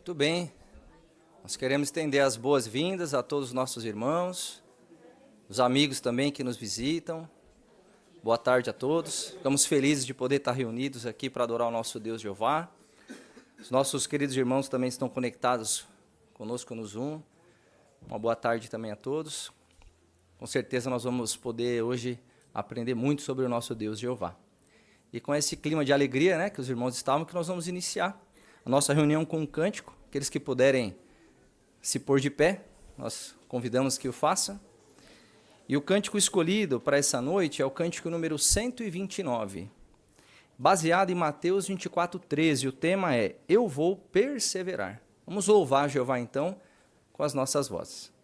Muito bem, nós queremos estender as boas-vindas a todos os nossos irmãos, os amigos também que nos visitam. Boa tarde a todos. Estamos felizes de poder estar reunidos aqui para adorar o nosso Deus Jeová. Os nossos queridos irmãos também estão conectados conosco no Zoom. Uma boa tarde também a todos. Com certeza nós vamos poder hoje aprender muito sobre o nosso Deus Jeová. E com esse clima de alegria, né, que os irmãos estavam, que nós vamos iniciar a nossa reunião com um cântico. Aqueles que puderem se pôr de pé, nós convidamos que o façam. E o cântico escolhido para essa noite é o cântico número 129, baseado em Mateus 24:13. O tema é Eu Vou Perseverar. Vamos louvar Jeová então com as nossas vozes.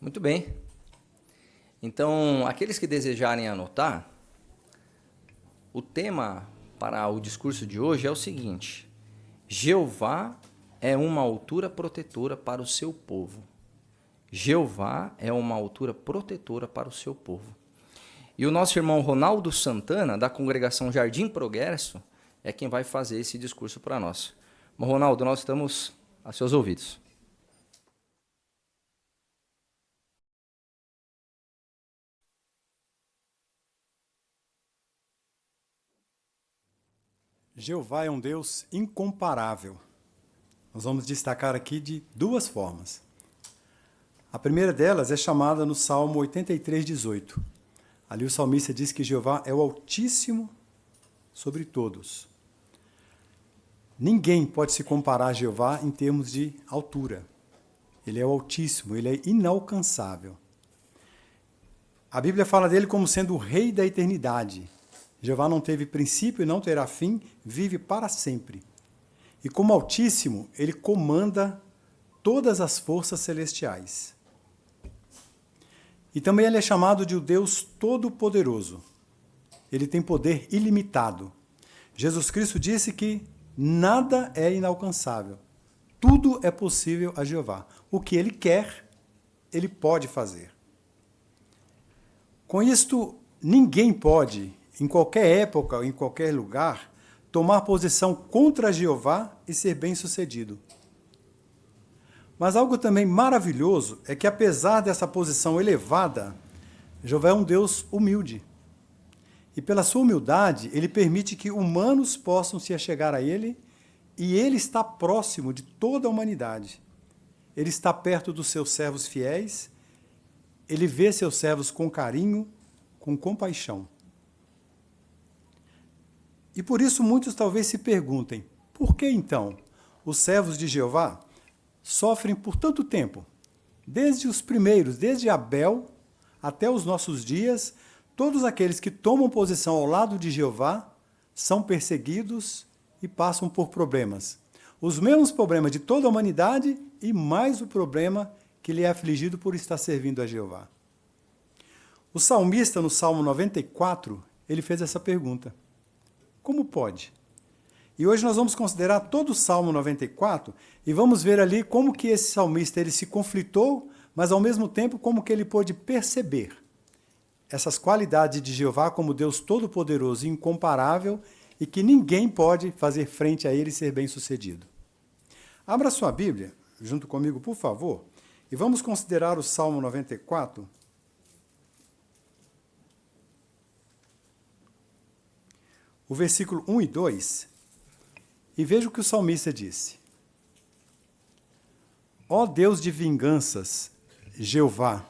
Muito bem. Então, aqueles que desejarem anotar, o tema para o discurso de hoje é o seguinte: Jeová é uma altura protetora para o seu povo. Jeová é uma altura protetora para o seu povo. E o nosso irmão Ronaldo Santana, da congregação Jardim Progresso, é quem vai fazer esse discurso para nós. Ronaldo, nós estamos a seus ouvidos. Jeová é um Deus incomparável. Nós vamos destacar aqui de duas formas. A primeira delas é chamada no Salmo 83:18. Ali o salmista diz que Jeová é o Altíssimo sobre todos. Ninguém pode se comparar a Jeová em termos de altura. Ele é o Altíssimo, ele é inalcançável. A Bíblia fala dele como sendo o Rei da eternidade. Jeová não teve princípio e não terá fim, vive para sempre. E como Altíssimo, ele comanda todas as forças celestiais. E também ele é chamado de o Deus Todo-Poderoso. Ele tem poder ilimitado. Jesus Cristo disse que nada é inalcançável. Tudo é possível a Jeová. O que ele quer, ele pode fazer. Com isto, ninguém pode, em qualquer época ou em qualquer lugar, tomar posição contra Jeová e ser bem-sucedido. Mas algo também maravilhoso é que, apesar dessa posição elevada, Jeová é um Deus humilde. E pela sua humildade, ele permite que humanos possam se achegar a ele, e ele está próximo de toda a humanidade. Ele está perto dos seus servos fiéis, ele vê seus servos com carinho, com compaixão. E por isso muitos talvez se perguntem, por que então os servos de Jeová sofrem por tanto tempo? Desde os primeiros, desde Abel até os nossos dias, todos aqueles que tomam posição ao lado de Jeová são perseguidos e passam por problemas. Os mesmos problemas de toda a humanidade e mais o problema que lhe é afligido por estar servindo a Jeová. O salmista, no Salmo 94, ele fez essa pergunta. Como pode? E hoje nós vamos considerar todo o Salmo 94 e vamos ver ali como que esse salmista ele se conflitou, mas ao mesmo tempo como que ele pôde perceber essas qualidades de Jeová como Deus Todo-Poderoso e incomparável e que ninguém pode fazer frente a ele e ser bem-sucedido. Abra sua Bíblia, junto comigo, por favor, e vamos considerar o Salmo 94. O versículo 1 e 2, e veja o que o salmista disse. Ó Deus de vinganças, Jeová,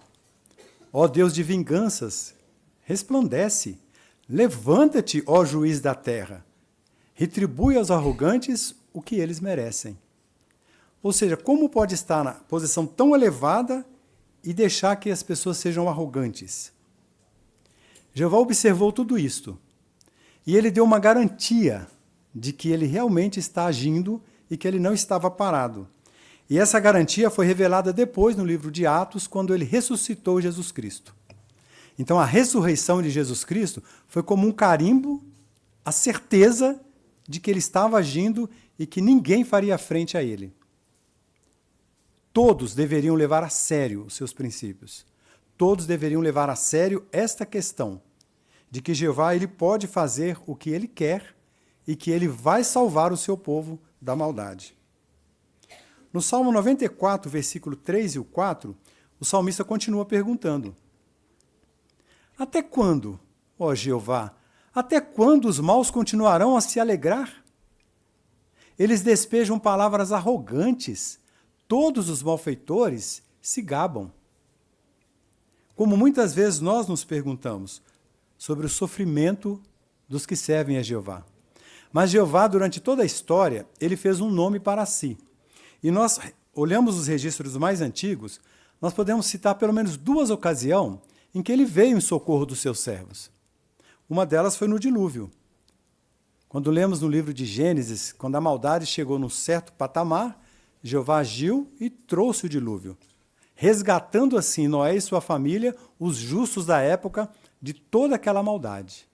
ó Deus de vinganças, resplandece, levanta-te, ó juiz da terra, retribui aos arrogantes o que eles merecem. Ou seja, como pode estar na posição tão elevada e deixar que as pessoas sejam arrogantes? Jeová observou tudo isto. E ele deu uma garantia de que ele realmente está agindo e que ele não estava parado. E essa garantia foi revelada depois no livro de Atos, quando ele ressuscitou Jesus Cristo. Então a ressurreição de Jesus Cristo foi como um carimbo, a certeza de que ele estava agindo e que ninguém faria frente a ele. Todos deveriam levar a sério os seus princípios. Todos deveriam levar a sério esta questão de que Jeová ele pode fazer o que ele quer e que ele vai salvar o seu povo da maldade. No Salmo 94, versículo 3 e o 4, o salmista continua perguntando: Até quando, ó Jeová, até quando os maus continuarão a se alegrar? Eles despejam palavras arrogantes, todos os malfeitores se gabam. Como muitas vezes nós nos perguntamos sobre o sofrimento dos que servem a Jeová. Mas Jeová, durante toda a história, ele fez um nome para si. E nós olhamos os registros mais antigos, nós podemos citar pelo menos duas ocasiões em que ele veio em socorro dos seus servos. Uma delas foi no dilúvio. Quando lemos no livro de Gênesis, quando a maldade chegou num certo patamar, Jeová agiu e trouxe o dilúvio, resgatando assim Noé e sua família, os justos da época, de toda aquela maldade.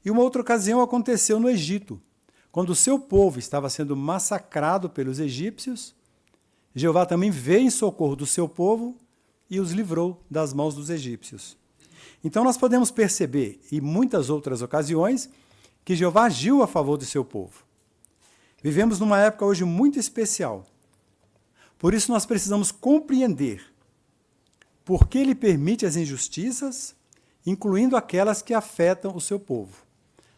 E uma outra ocasião aconteceu no Egito, quando o seu povo estava sendo massacrado pelos egípcios, Jeová também veio em socorro do seu povo e os livrou das mãos dos egípcios. Então nós podemos perceber, em muitas outras ocasiões, que Jeová agiu a favor do seu povo. Vivemos numa época hoje muito especial. Por isso nós precisamos compreender por que ele permite as injustiças, incluindo aquelas que afetam o seu povo.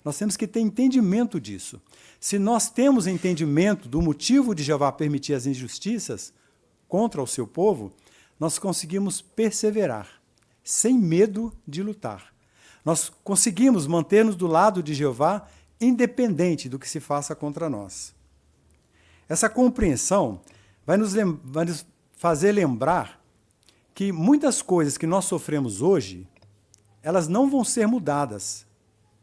Nós temos que ter entendimento disso. Se nós temos entendimento do motivo de Jeová permitir as injustiças contra o seu povo, nós conseguimos perseverar, sem medo de lutar. Nós conseguimos manter-nos do lado de Jeová, independente do que se faça contra nós. Essa compreensão vai nos fazer lembrar que muitas coisas que nós sofremos hoje, elas não vão ser mudadas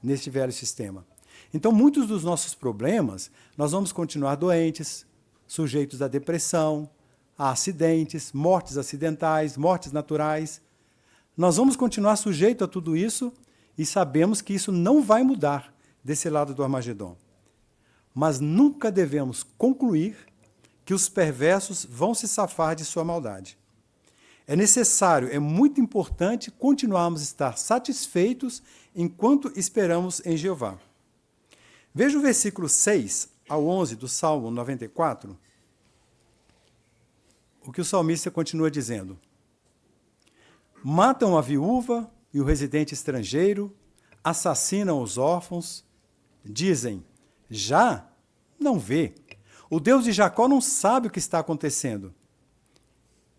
neste velho sistema. Então, muitos dos nossos problemas, nós vamos continuar doentes, sujeitos à depressão, a acidentes, mortes acidentais, mortes naturais. Nós vamos continuar sujeitos a tudo isso e sabemos que isso não vai mudar desse lado do Armagedon. Mas nunca devemos concluir que os perversos vão se safar de sua maldade. É necessário, é muito importante continuarmos a estar satisfeitos enquanto esperamos em Jeová. Veja o versículo 6 ao 11 do Salmo 94, o que o salmista continua dizendo. Matam a viúva e o residente estrangeiro, assassinam os órfãos, dizem, já não vê. O Deus de Jacó não sabe o que está acontecendo.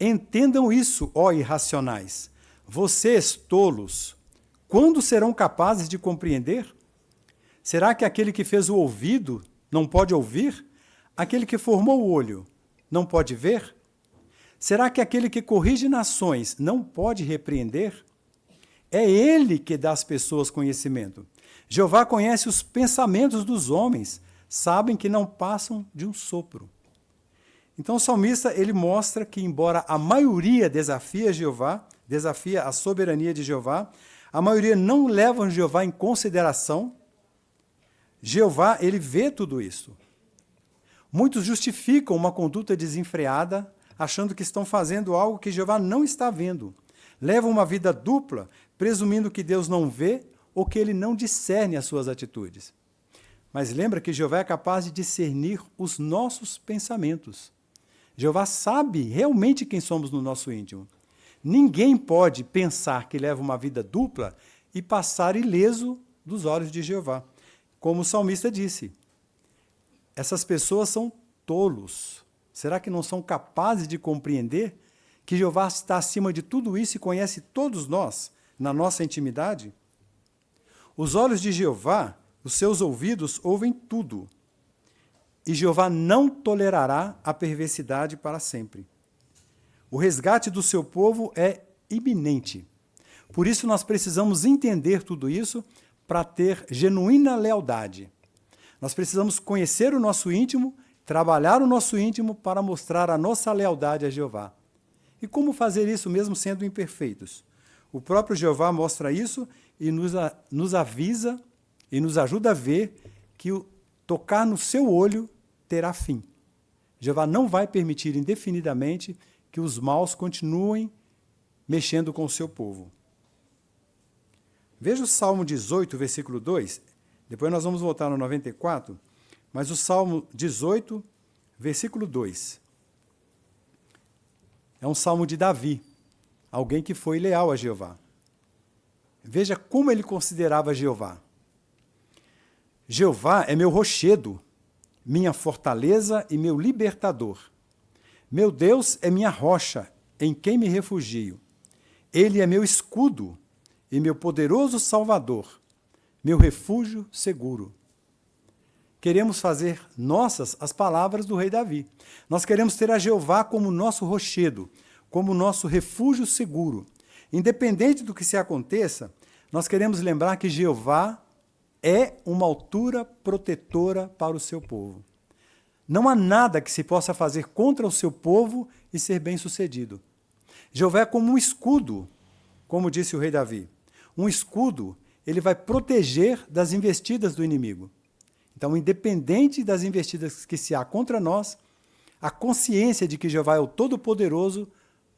Entendam isso, ó irracionais. Vocês, tolos, quando serão capazes de compreender? Será que aquele que fez o ouvido não pode ouvir? Aquele que formou o olho não pode ver? Será que aquele que corrige nações não pode repreender? É ele que dá às pessoas conhecimento. Jeová conhece os pensamentos dos homens, sabem que não passam de um sopro. Então o salmista ele mostra que, embora a maioria desafia Jeová, desafia a soberania de Jeová, a maioria não leva Jeová em consideração. Jeová, ele vê tudo isso. Muitos justificam uma conduta desenfreada, achando que estão fazendo algo que Jeová não está vendo. Levam uma vida dupla, presumindo que Deus não vê ou que ele não discerne as suas atitudes. Mas lembra que Jeová é capaz de discernir os nossos pensamentos. Jeová sabe realmente quem somos no nosso íntimo. Ninguém pode pensar que leva uma vida dupla e passar ileso dos olhos de Jeová. Como o salmista disse, essas pessoas são tolos. Será que não são capazes de compreender que Jeová está acima de tudo isso e conhece todos nós na nossa intimidade? Os olhos de Jeová, os seus ouvidos ouvem tudo. E Jeová não tolerará a perversidade para sempre. O resgate do seu povo é iminente. Por isso nós precisamos entender tudo isso para ter genuína lealdade. Nós precisamos conhecer o nosso íntimo, trabalhar o nosso íntimo para mostrar a nossa lealdade a Jeová. E como fazer isso mesmo sendo imperfeitos? O próprio Jeová mostra isso e nos avisa e nos ajuda a ver que o tocar no seu olho terá fim. Jeová não vai permitir indefinidamente que os maus continuem mexendo com o seu povo. Veja o Salmo 18, versículo 2. Depois nós vamos voltar no 94, mas o Salmo 18, versículo 2. É um salmo de Davi, alguém que foi leal a Jeová. Veja como ele considerava Jeová. Jeová é meu rochedo, minha fortaleza e meu libertador. Meu Deus é minha rocha, em quem me refugio. Ele é meu escudo e meu poderoso Salvador, meu refúgio seguro. Queremos fazer nossas as palavras do rei Davi. Nós queremos ter a Jeová como nosso rochedo, como nosso refúgio seguro. Independente do que se aconteça, nós queremos lembrar que Jeová é uma altura protetora para o seu povo. Não há nada que se possa fazer contra o seu povo e ser bem-sucedido. Jeová é como um escudo, como disse o rei Davi. Um escudo, ele vai proteger das investidas do inimigo. Então, independente das investidas que se há contra nós, a consciência de que Jeová é o Todo-Poderoso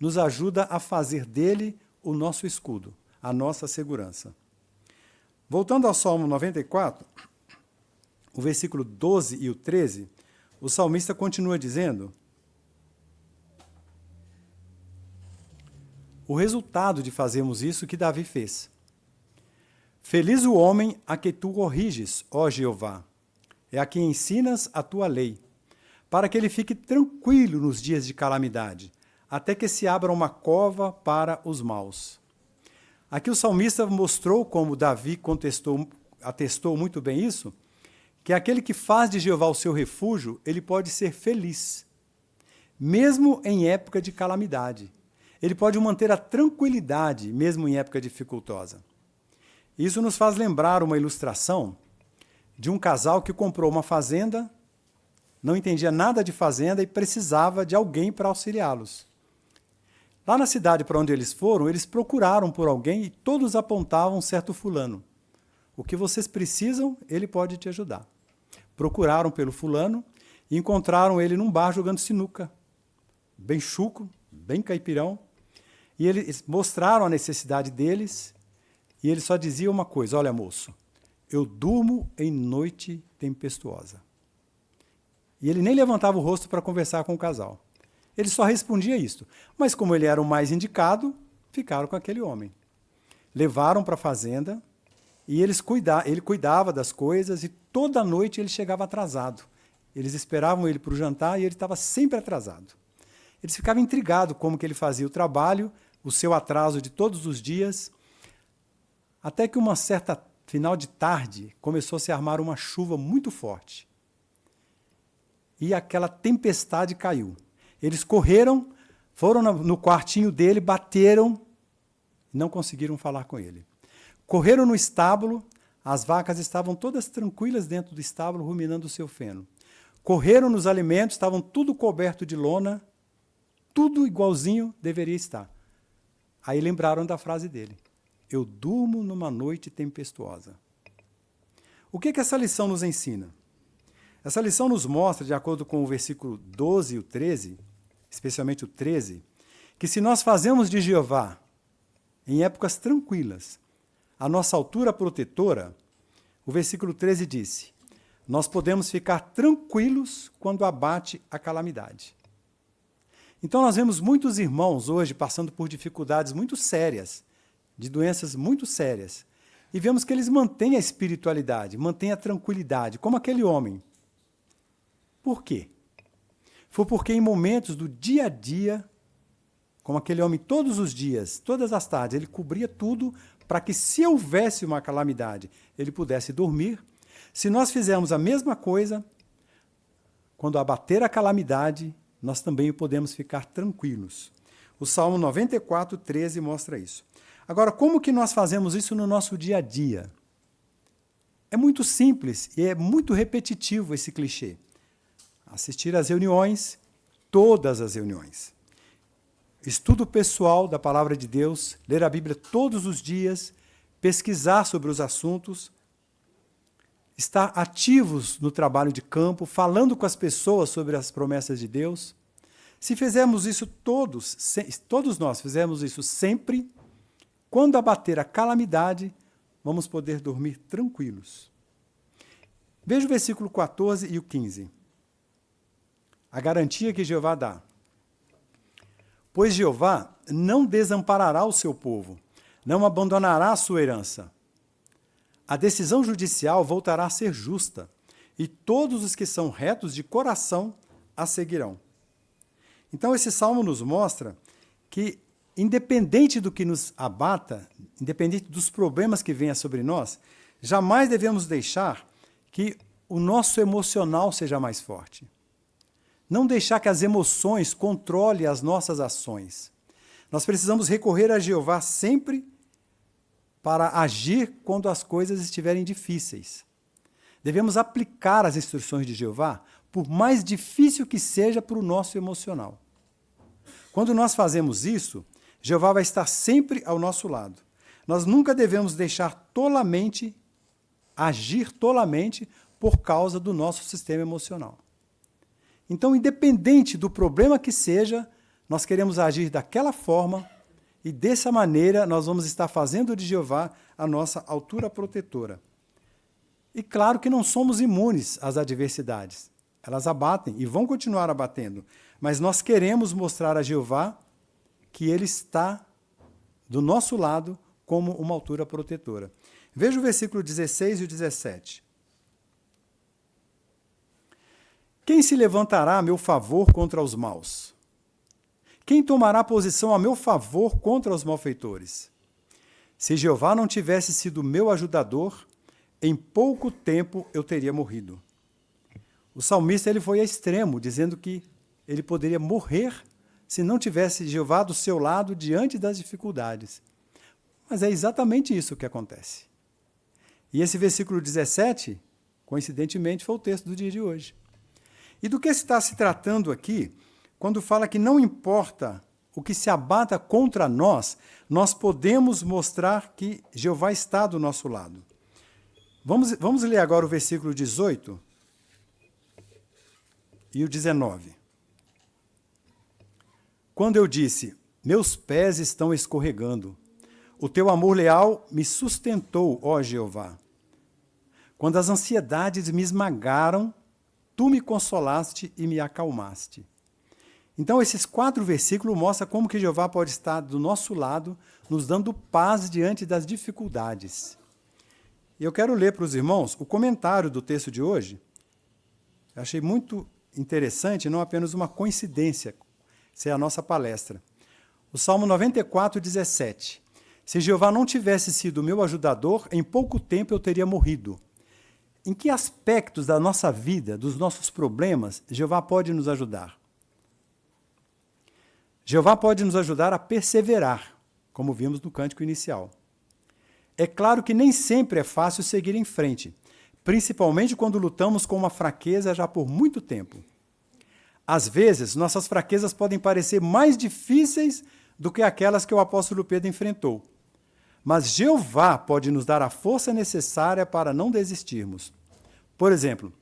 nos ajuda a fazer dele o nosso escudo, a nossa segurança. Voltando ao Salmo 94, o versículo 12 e o 13, o salmista continua dizendo: o resultado de fazermos isso que Davi fez. Feliz o homem a que tu corriges, ó Jeová, é a quem ensinas a tua lei, para que ele fique tranquilo nos dias de calamidade, até que se abra uma cova para os maus. Aqui o salmista mostrou, como Davi atestou muito bem isso, que aquele que faz de Jeová o seu refúgio, ele pode ser feliz, mesmo em época de calamidade. Ele pode manter a tranquilidade, mesmo em época dificultosa. Isso nos faz lembrar uma ilustração de um casal que comprou uma fazenda, não entendia nada de fazenda e precisava de alguém para auxiliá-los. Lá na cidade para onde eles foram, eles procuraram por alguém e todos apontavam um certo fulano. O que vocês precisam, ele pode te ajudar. Procuraram pelo fulano e encontraram ele num bar jogando sinuca, bem chuco, bem caipirão, e eles mostraram a necessidade deles, e ele só dizia uma coisa: olha, moço, eu durmo em noite tempestuosa. E ele nem levantava o rosto para conversar com o casal. Ele só respondia isto. Mas como ele era o mais indicado, ficaram com aquele homem. Levaram para a fazenda, e ele cuidava das coisas, e toda noite ele chegava atrasado. Eles esperavam ele para o jantar, e ele estava sempre atrasado. Eles ficavam intrigados como que ele fazia o trabalho, o seu atraso de todos os dias, até que uma certa final de tarde começou a se armar uma chuva muito forte. E aquela tempestade caiu. Eles correram, foram no quartinho dele, bateram, não conseguiram falar com ele. Correram no estábulo, as vacas estavam todas tranquilas dentro do estábulo, ruminando o seu feno. Correram nos alimentos, estavam tudo coberto de lona, tudo igualzinho deveria estar. Aí lembraram da frase dele: eu durmo numa noite tempestuosa. O que essa lição nos ensina? Essa lição nos mostra, de acordo com o versículo 12 e o 13, especialmente o 13, que se nós fazemos de Jeová, em épocas tranquilas, a nossa altura protetora, o versículo 13 disse: nós podemos ficar tranquilos quando abate a calamidade. Então nós vemos muitos irmãos hoje passando por dificuldades muito sérias, de doenças muito sérias, e vemos que eles mantêm a espiritualidade, mantêm a tranquilidade, como aquele homem. Por quê? Foi porque em momentos do dia a dia, como aquele homem todos os dias, todas as tardes, ele cobria tudo para que, se houvesse uma calamidade, ele pudesse dormir. Se nós fizermos a mesma coisa, quando abater a calamidade, nós também podemos ficar tranquilos. O Salmo 94, 13 mostra isso. Agora, como que nós fazemos isso no nosso dia a dia? É muito simples e é muito repetitivo esse clichê. Assistir às reuniões, todas as reuniões. Estudo pessoal da Palavra de Deus, ler a Bíblia todos os dias, pesquisar sobre os assuntos, estar ativos no trabalho de campo, falando com as pessoas sobre as promessas de Deus. Se fizermos isso todos nós fizermos isso sempre, quando abater a calamidade, vamos poder dormir tranquilos. Veja o versículo 14 e o 15. A garantia que Jeová dá. Pois Jeová não desamparará o seu povo, não abandonará a sua herança. A decisão judicial voltará a ser justa, e todos os que são retos de coração a seguirão. Então esse salmo nos mostra que, independente do que nos abata, independente dos problemas que venham sobre nós, jamais devemos deixar que o nosso emocional seja mais forte. Não deixar que as emoções controlem as nossas ações. Nós precisamos recorrer a Jeová sempre para agir quando as coisas estiverem difíceis. Devemos aplicar as instruções de Jeová, por mais difícil que seja para o nosso emocional. Quando nós fazemos isso, Jeová vai estar sempre ao nosso lado. Nós nunca devemos deixar agir tolamente por causa do nosso sistema emocional. Então, independente do problema que seja, nós queremos agir daquela forma e, dessa maneira, nós vamos estar fazendo de Jeová a nossa altura protetora. E claro que não somos imunes às adversidades. Elas abatem e vão continuar abatendo. Mas nós queremos mostrar a Jeová que Ele está do nosso lado como uma altura protetora. Veja o versículo 16 e o 17. Quem se levantará a meu favor contra os maus? Quem tomará posição a meu favor contra os malfeitores? Se Jeová não tivesse sido meu ajudador, em pouco tempo eu teria morrido. O salmista ele foi a extremo, dizendo que ele poderia morrer se não tivesse Jeová do seu lado diante das dificuldades. Mas é exatamente isso que acontece. E esse versículo 17, coincidentemente, foi o texto do dia de hoje. E do que está se tratando aqui, quando fala que não importa o que se abata contra nós, nós podemos mostrar que Jeová está do nosso lado. Vamos ler agora o versículo 18 e o 19. Quando eu disse, meus pés estão escorregando, o teu amor leal me sustentou, ó Jeová. Quando as ansiedades me esmagaram, tu me consolaste e me acalmaste. Então, esses 4 versículos mostram como que Jeová pode estar do nosso lado, nos dando paz diante das dificuldades. E eu quero ler para os irmãos o comentário do texto de hoje. Eu achei muito interessante, não apenas uma coincidência, ser a nossa palestra. O Salmo 94, 17. Se Jeová não tivesse sido meu ajudador, em pouco tempo eu teria morrido. Em que aspectos da nossa vida, dos nossos problemas, Jeová pode nos ajudar? Jeová pode nos ajudar a perseverar, como vimos no cântico inicial. É claro que nem sempre é fácil seguir em frente, principalmente quando lutamos com uma fraqueza já por muito tempo. Às vezes, nossas fraquezas podem parecer mais difíceis do que aquelas que o apóstolo Pedro enfrentou. Mas Jeová pode nos dar a força necessária para não desistirmos. Por exemplo,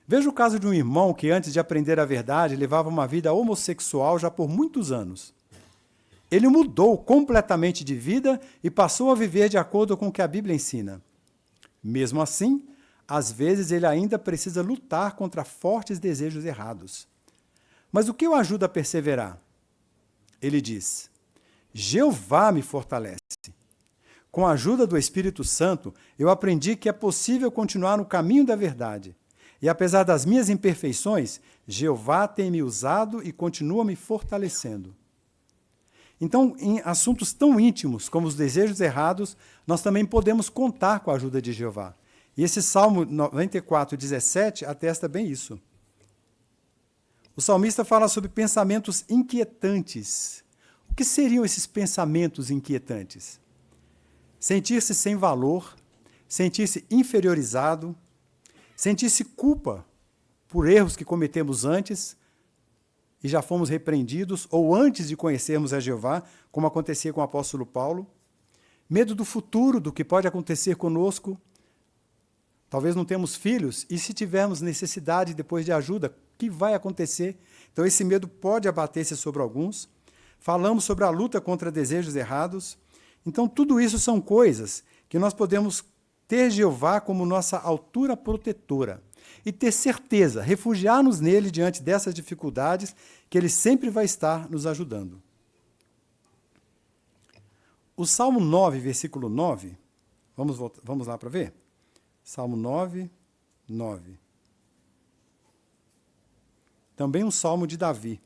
veja o caso de um irmão que, antes de aprender a verdade, levava uma vida homossexual já por muitos anos. Ele mudou completamente de vida e passou a viver de acordo com o que a Bíblia ensina. Mesmo assim, às vezes ele ainda precisa lutar contra fortes desejos errados. Mas o que o ajuda a perseverar? Ele diz, Jeová me fortalece. Com a ajuda do Espírito Santo, eu aprendi que é possível continuar no caminho da verdade. E apesar das minhas imperfeições, Jeová tem me usado e continua me fortalecendo. Então, em assuntos tão íntimos como os desejos errados, nós também podemos contar com a ajuda de Jeová. E esse Salmo 94, 17 atesta bem isso. O salmista fala sobre pensamentos inquietantes. O que seriam esses pensamentos inquietantes? Sentir-se sem valor, sentir-se inferiorizado, sentir-se culpa por erros que cometemos antes e já fomos repreendidos, ou antes de conhecermos a Jeová, como acontecia com o apóstolo Paulo. Medo do futuro, do que pode acontecer conosco. Talvez não temos filhos, e se tivermos necessidade depois de ajuda, o que vai acontecer? Então esse medo pode abater-se sobre alguns. Falamos sobre a luta contra desejos errados. Então tudo isso são coisas que nós podemos ter Jeová como nossa altura protetora e ter certeza, refugiar-nos nele diante dessas dificuldades, que ele sempre vai estar nos ajudando. O Salmo 9, versículo 9, vamos lá para ver? Salmo 9, 9. Também um salmo de Davi.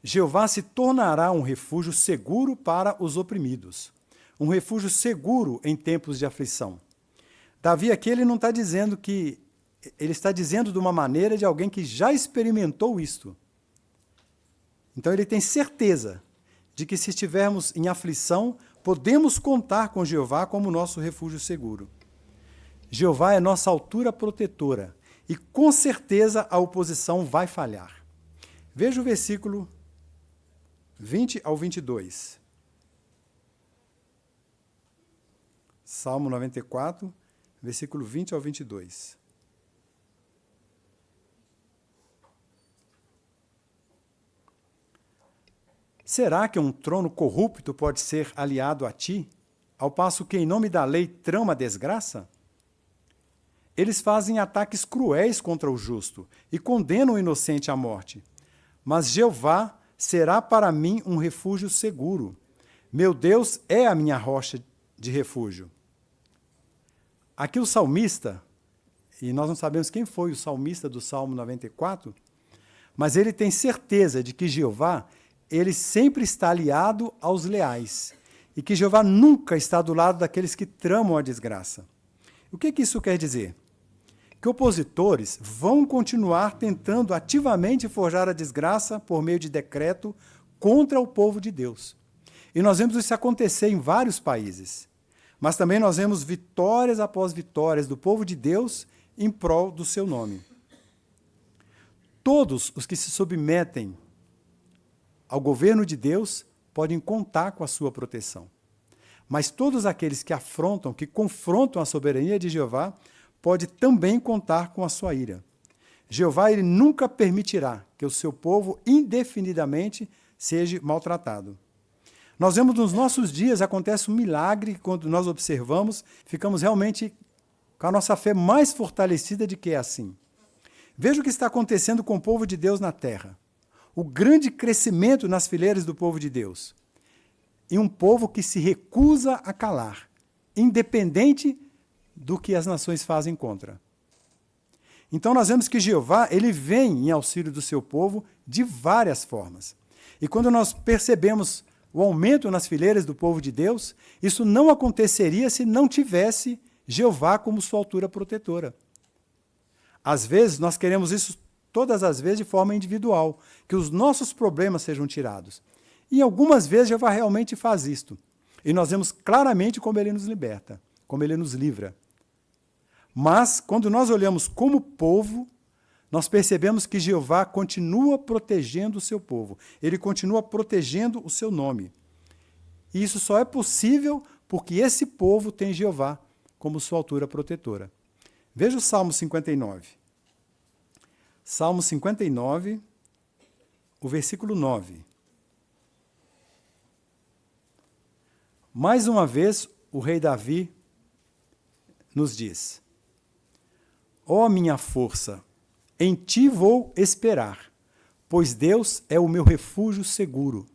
Jeová se tornará um refúgio seguro para os oprimidos, um refúgio seguro em tempos de aflição. Davi aqui ele não está dizendo que... Ele está dizendo de uma maneira de alguém que já experimentou isto. Então ele tem certeza de que se estivermos em aflição, podemos contar com Jeová como nosso refúgio seguro. Jeová é nossa altura protetora e com certeza a oposição vai falhar. Veja o versículo 20 ao 22. Salmo 94, versículo 20 ao 22. Será que um trono corrupto pode ser aliado a ti, ao passo que em nome da lei trama desgraça? Eles fazem ataques cruéis contra o justo e condenam o inocente à morte. Mas Jeová será para mim um refúgio seguro. Meu Deus é a minha rocha de refúgio. Aqui o salmista, e nós não sabemos quem foi o salmista do Salmo 94, mas ele tem certeza de que Jeová, ele sempre está aliado aos leais, e que Jeová nunca está do lado daqueles que tramam a desgraça. O que isso quer dizer? Que opositores vão continuar tentando ativamente forjar a desgraça por meio de decreto contra o povo de Deus. E nós vemos isso acontecer em vários países. Mas também nós vemos vitórias após vitórias do povo de Deus em prol do seu nome. Todos os que se submetem ao governo de Deus podem contar com a sua proteção. Mas todos aqueles que afrontam, que confrontam a soberania de Jeová, podem também contar com a sua ira. Jeová, ele nunca permitirá que o seu povo indefinidamente seja maltratado. Nós vemos nos nossos dias, acontece um milagre, quando nós observamos, ficamos realmente com a nossa fé mais fortalecida de que é assim. Veja o que está acontecendo com o povo de Deus na terra. O grande crescimento nas fileiras do povo de Deus. E um povo que se recusa a calar, independente do que as nações fazem contra. Então nós vemos que Jeová, ele vem em auxílio do seu povo de várias formas. E quando nós percebemos o aumento nas fileiras do povo de Deus, isso não aconteceria se não tivesse Jeová como sua altura protetora. Às vezes, nós queremos isso todas as vezes de forma individual, que os nossos problemas sejam tirados. E algumas vezes Jeová realmente faz isto. E nós vemos claramente como ele nos liberta, como ele nos livra. Mas, quando nós olhamos como povo, nós percebemos que Jeová continua protegendo o seu povo. Ele continua protegendo o seu nome. E isso só é possível porque esse povo tem Jeová como sua altura protetora. Veja o Salmo 59. Salmo 59, o versículo 9. Mais uma vez, o rei Davi nos diz: ó minha força, em ti vou esperar, pois Deus é o meu refúgio seguro.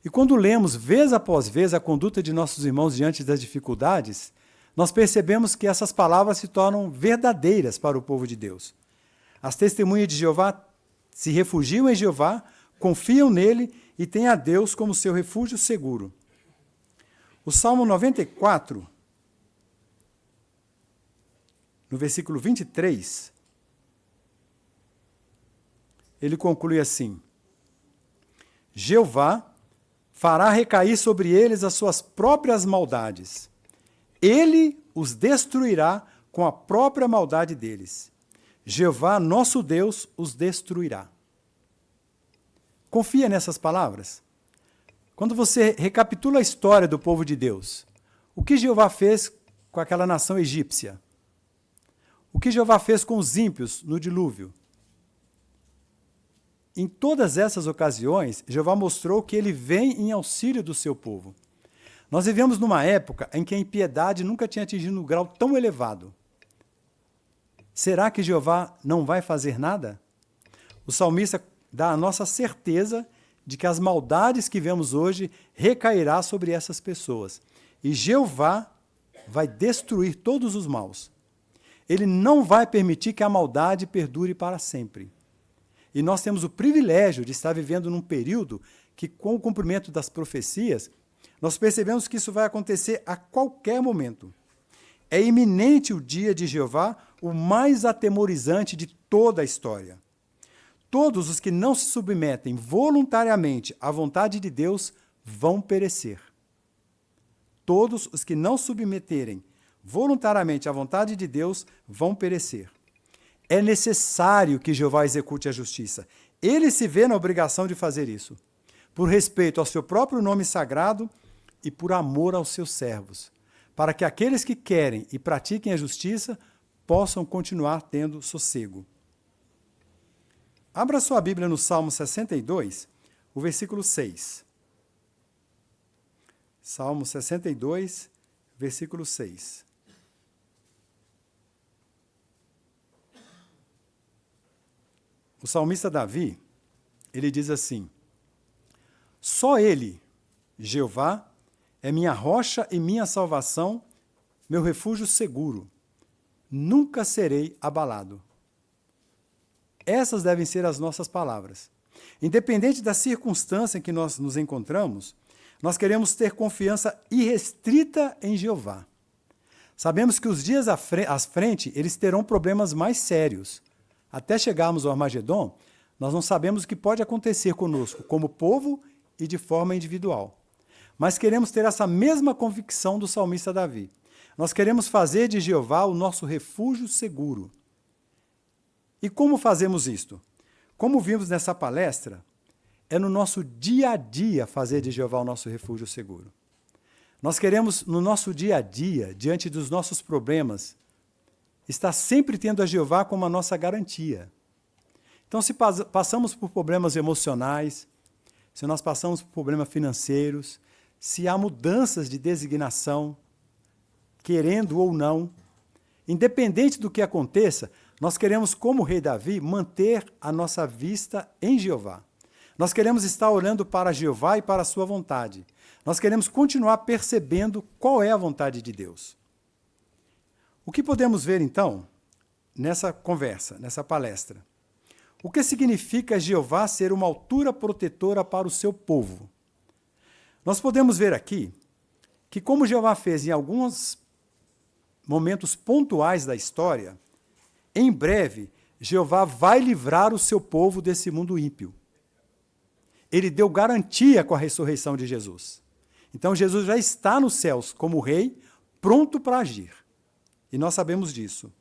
E quando lemos vez após vez a conduta de nossos irmãos diante das dificuldades, nós percebemos que essas palavras se tornam verdadeiras para o povo de Deus. As testemunhas de Jeová se refugiam em Jeová, confiam nele e têm a Deus como seu refúgio seguro. O Salmo 94, no versículo 23, ele conclui assim: Jeová fará recair sobre eles as suas próprias maldades. Ele os destruirá com a própria maldade deles. Jeová, nosso Deus, os destruirá. Confia nessas palavras? Quando você recapitula a história do povo de Deus, o que Jeová fez com aquela nação egípcia? O que Jeová fez com os ímpios no dilúvio? Em todas essas ocasiões, Jeová mostrou que ele vem em auxílio do seu povo. Nós vivemos numa época em que a impiedade nunca tinha atingido um grau tão elevado. Será que Jeová não vai fazer nada? O salmista dá a nossa certeza de que as maldades que vemos hoje recairá sobre essas pessoas. E Jeová vai destruir todos os maus. Ele não vai permitir que a maldade perdure para sempre. E nós temos o privilégio de estar vivendo num período que, com o cumprimento das profecias, nós percebemos que isso vai acontecer a qualquer momento. É iminente o dia de Jeová, o mais atemorizante de toda a história. Todos os que não se submetem voluntariamente à vontade de Deus vão perecer. Todos os que não submeterem voluntariamente à vontade de Deus vão perecer. É necessário que Jeová execute a justiça. Ele se vê na obrigação de fazer isso, por respeito ao seu próprio nome sagrado e por amor aos seus servos, para que aqueles que querem e pratiquem a justiça possam continuar tendo sossego. Abra sua Bíblia no Salmo 62, o versículo 6. Salmo 62, versículo 6. O salmista Davi, ele diz assim: só ele, Jeová, é minha rocha e minha salvação, meu refúgio seguro. Nunca serei abalado. Essas devem ser as nossas palavras. Independente da circunstância em que nós nos encontramos, nós queremos ter confiança irrestrita em Jeová. Sabemos que os dias à frente, eles terão problemas mais sérios. Até chegarmos ao Armagedon, nós não sabemos o que pode acontecer conosco, como povo e de forma individual. Mas queremos ter essa mesma convicção do salmista Davi. Nós queremos fazer de Jeová o nosso refúgio seguro. E como fazemos isto? Como vimos nessa palestra, é no nosso dia a dia fazer de Jeová o nosso refúgio seguro. Nós queremos, no nosso dia a dia, diante dos nossos problemas, estar sempre tendo a Jeová como a nossa garantia. Então, se passamos por problemas emocionais, se nós passamos por problemas financeiros, se há mudanças de designação, querendo ou não, independente do que aconteça, nós queremos, como o rei Davi, manter a nossa vista em Jeová. Nós queremos estar olhando para Jeová e para a sua vontade. Nós queremos continuar percebendo qual é a vontade de Deus. O que podemos ver, então, nessa conversa, nessa palestra? O que significa Jeová ser uma altura protetora para o seu povo? Nós podemos ver aqui que, como Jeová fez em alguns momentos pontuais da história, em breve, Jeová vai livrar o seu povo desse mundo ímpio. Ele deu garantia com a ressurreição de Jesus. Então, Jesus já está nos céus como rei, pronto para agir. E nós sabemos disso.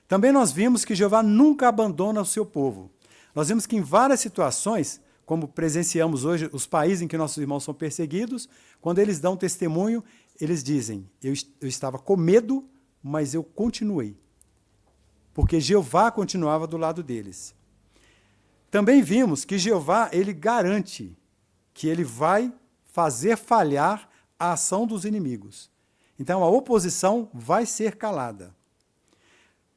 Também nós vimos que Jeová nunca abandona o seu povo. Nós vimos que em várias situações, como presenciamos hoje os países em que nossos irmãos são perseguidos, quando eles dão testemunho, eles dizem, eu estava com medo, mas eu continuei. Porque Jeová continuava do lado deles. Também vimos que Jeová, ele garante que ele vai fazer falhar a ação dos inimigos. Então, a oposição vai ser calada.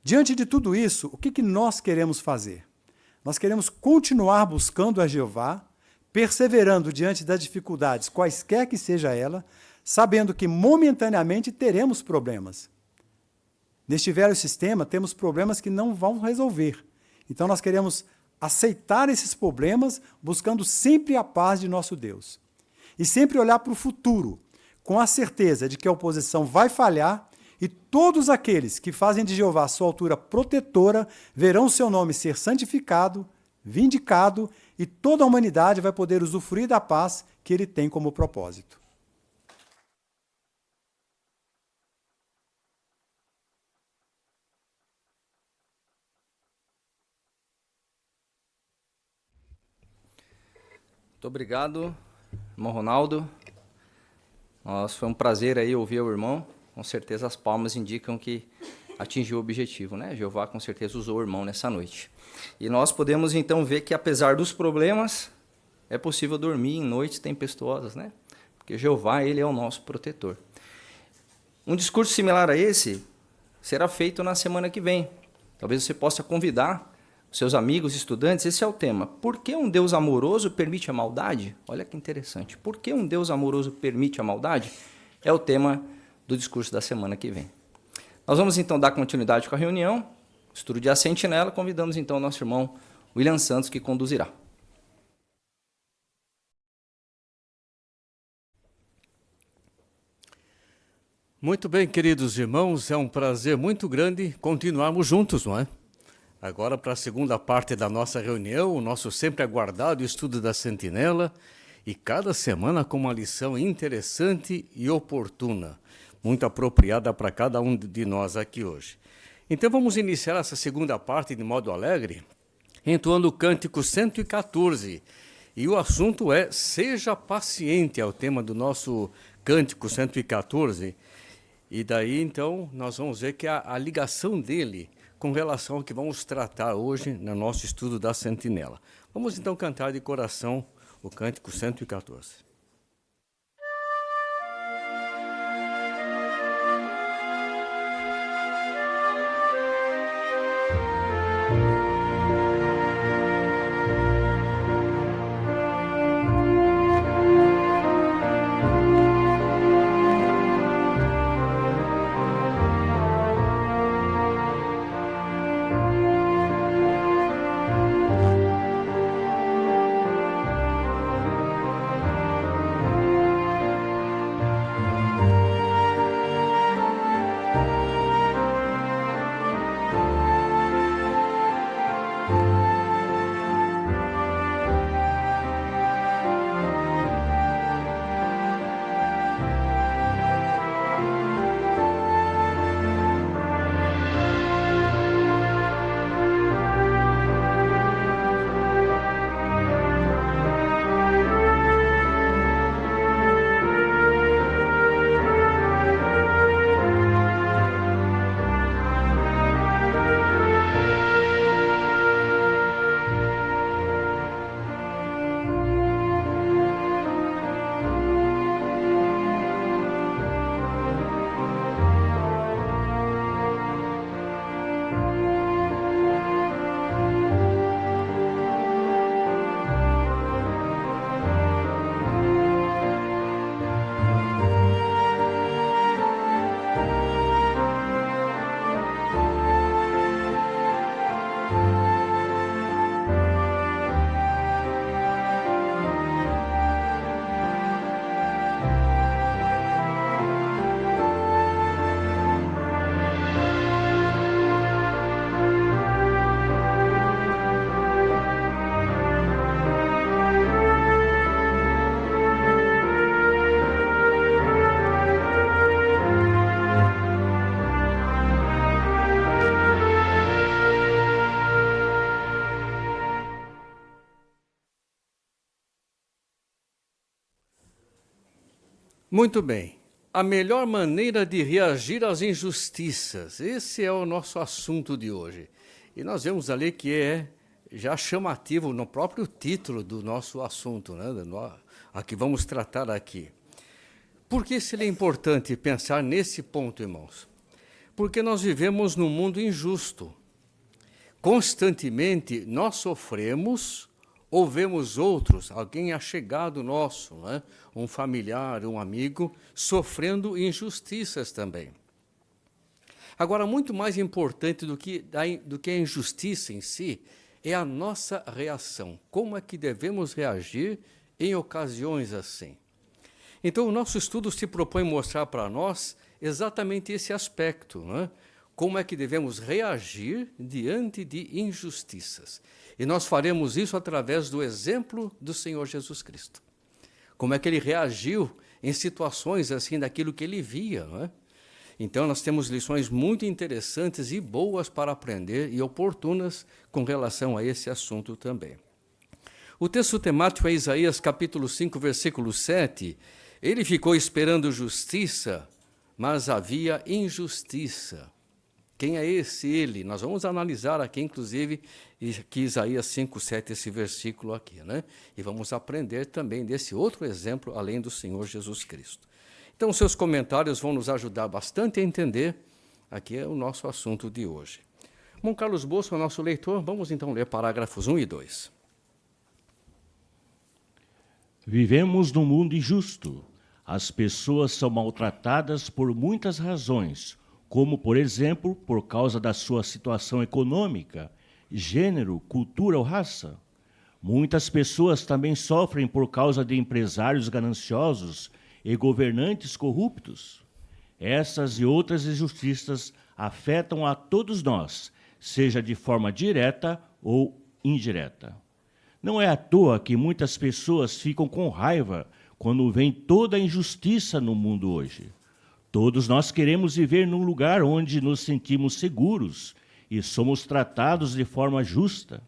Diante de tudo isso, o que nós queremos fazer? Nós queremos continuar buscando a Jeová, perseverando diante das dificuldades, quaisquer que seja ela, sabendo que momentaneamente teremos problemas. Neste velho sistema, temos problemas que não vão resolver. Então, nós queremos aceitar esses problemas, buscando sempre a paz de nosso Deus. E sempre olhar para o futuro, com a certeza de que a oposição vai falhar e todos aqueles que fazem de Jeová sua altura protetora verão seu nome ser santificado, vindicado e toda a humanidade vai poder usufruir da paz que ele tem como propósito. Muito obrigado, irmão Ronaldo. Foi um prazer aí ouvir o irmão. Com certeza as palmas indicam que atingiu o objetivo, né? Jeová com certeza usou o irmão nessa noite. E nós podemos então ver que apesar dos problemas, é possível dormir em noites tempestuosas, né? Porque Jeová, ele é o nosso protetor. Um discurso similar a esse será feito na semana que vem. Talvez você possa convidar seus amigos, estudantes, esse é o tema. Por que um Deus amoroso permite a maldade? Olha que interessante. Por que um Deus amoroso permite a maldade? É o tema do discurso da semana que vem. Nós vamos então dar continuidade com a reunião, estudo de A Sentinela, convidamos então o nosso irmão William Santos, que conduzirá. Muito bem, queridos irmãos, é um prazer muito grande continuarmos juntos, não é? Agora, para a segunda parte da nossa reunião, o nosso sempre aguardado estudo da Sentinela, e cada semana com uma lição interessante e oportuna, muito apropriada para cada um de nós aqui hoje. Então, vamos iniciar essa segunda parte de modo alegre, entoando o cântico 114, e o assunto é Seja Paciente, é o tema do nosso cântico 114, e daí, então, nós vamos ver que a ligação dele com relação ao que vamos tratar hoje no nosso estudo da Sentinela. Vamos então cantar de coração o cântico 114. Muito bem. A melhor maneira de reagir às injustiças. Esse é o nosso assunto de hoje. E nós vemos ali que é já chamativo no próprio título do nosso assunto, né? A que vamos tratar aqui. Por que seria importante pensar nesse ponto, irmãos? Porque nós vivemos num mundo injusto. Constantemente nós sofremos ou vemos outros, alguém achegado nosso, né? Um familiar, um amigo, sofrendo injustiças também. Agora, muito mais importante do que a injustiça em si, é a nossa reação. Como é que devemos reagir em ocasiões assim? Então, o nosso estudo se propõe mostrar para nós exatamente esse aspecto, né? Como é que devemos reagir diante de injustiças. E nós faremos isso através do exemplo do Senhor Jesus Cristo. Como é que ele reagiu em situações assim, daquilo que ele via, não é? Então, nós temos lições muito interessantes e boas para aprender e oportunas com relação a esse assunto também. O texto temático é Isaías capítulo 5, versículo 7. Ele ficou esperando justiça, mas havia injustiça. Quem é esse ele? Nós vamos analisar aqui, inclusive, aqui Isaías 5, 7, esse versículo aqui, né? E vamos aprender também desse outro exemplo, além do Senhor Jesus Cristo. Então, seus comentários vão nos ajudar bastante a entender aqui é o nosso assunto de hoje. Bom, Carlos Bosco, nosso leitor, vamos então ler parágrafos 1 e 2. Vivemos num mundo injusto. As pessoas são maltratadas por muitas razões, como, por exemplo, por causa da sua situação econômica, gênero, cultura ou raça. Muitas pessoas também sofrem por causa de empresários gananciosos e governantes corruptos. Essas e outras injustiças afetam a todos nós, seja de forma direta ou indireta. Não é à toa que muitas pessoas ficam com raiva quando vem toda a injustiça no mundo hoje. Todos nós queremos viver num lugar onde nos sentimos seguros e somos tratados de forma justa.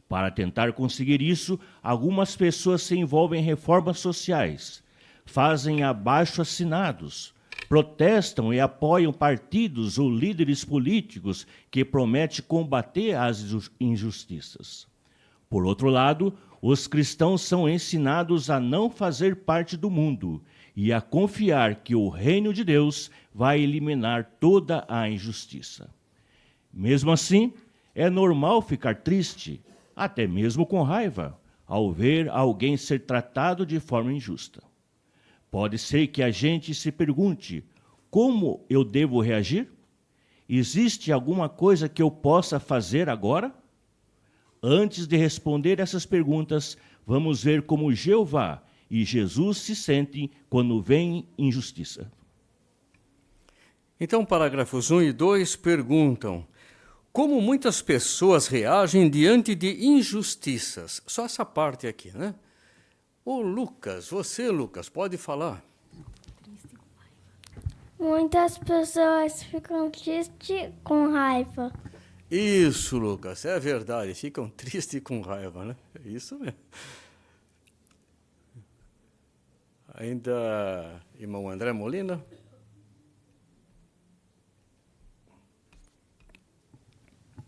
Para tentar conseguir isso, algumas pessoas se envolvem em reformas sociais, fazem abaixo-assinados, protestam e apoiam partidos ou líderes políticos que prometem combater as injustiças. Por outro lado, os cristãos são ensinados a não fazer parte do mundo e a confiar que o reino de Deus vai eliminar toda a injustiça. Mesmo assim, é normal ficar triste, até mesmo com raiva, ao ver alguém ser tratado de forma injusta. Pode ser que a gente se pergunte, como eu devo reagir? Existe alguma coisa que eu possa fazer agora? Antes de responder essas perguntas, vamos ver como Jeová e Jesus se sentem quando vem injustiça. Então, parágrafos 1 e 2 perguntam: como muitas pessoas reagem diante de injustiças? Só essa parte aqui, né? Ô Lucas, Lucas, pode falar. Muitas pessoas ficam tristes com raiva. Isso, Lucas, é verdade, ficam tristes e com raiva, né? É isso mesmo. Ainda, irmão André Molina?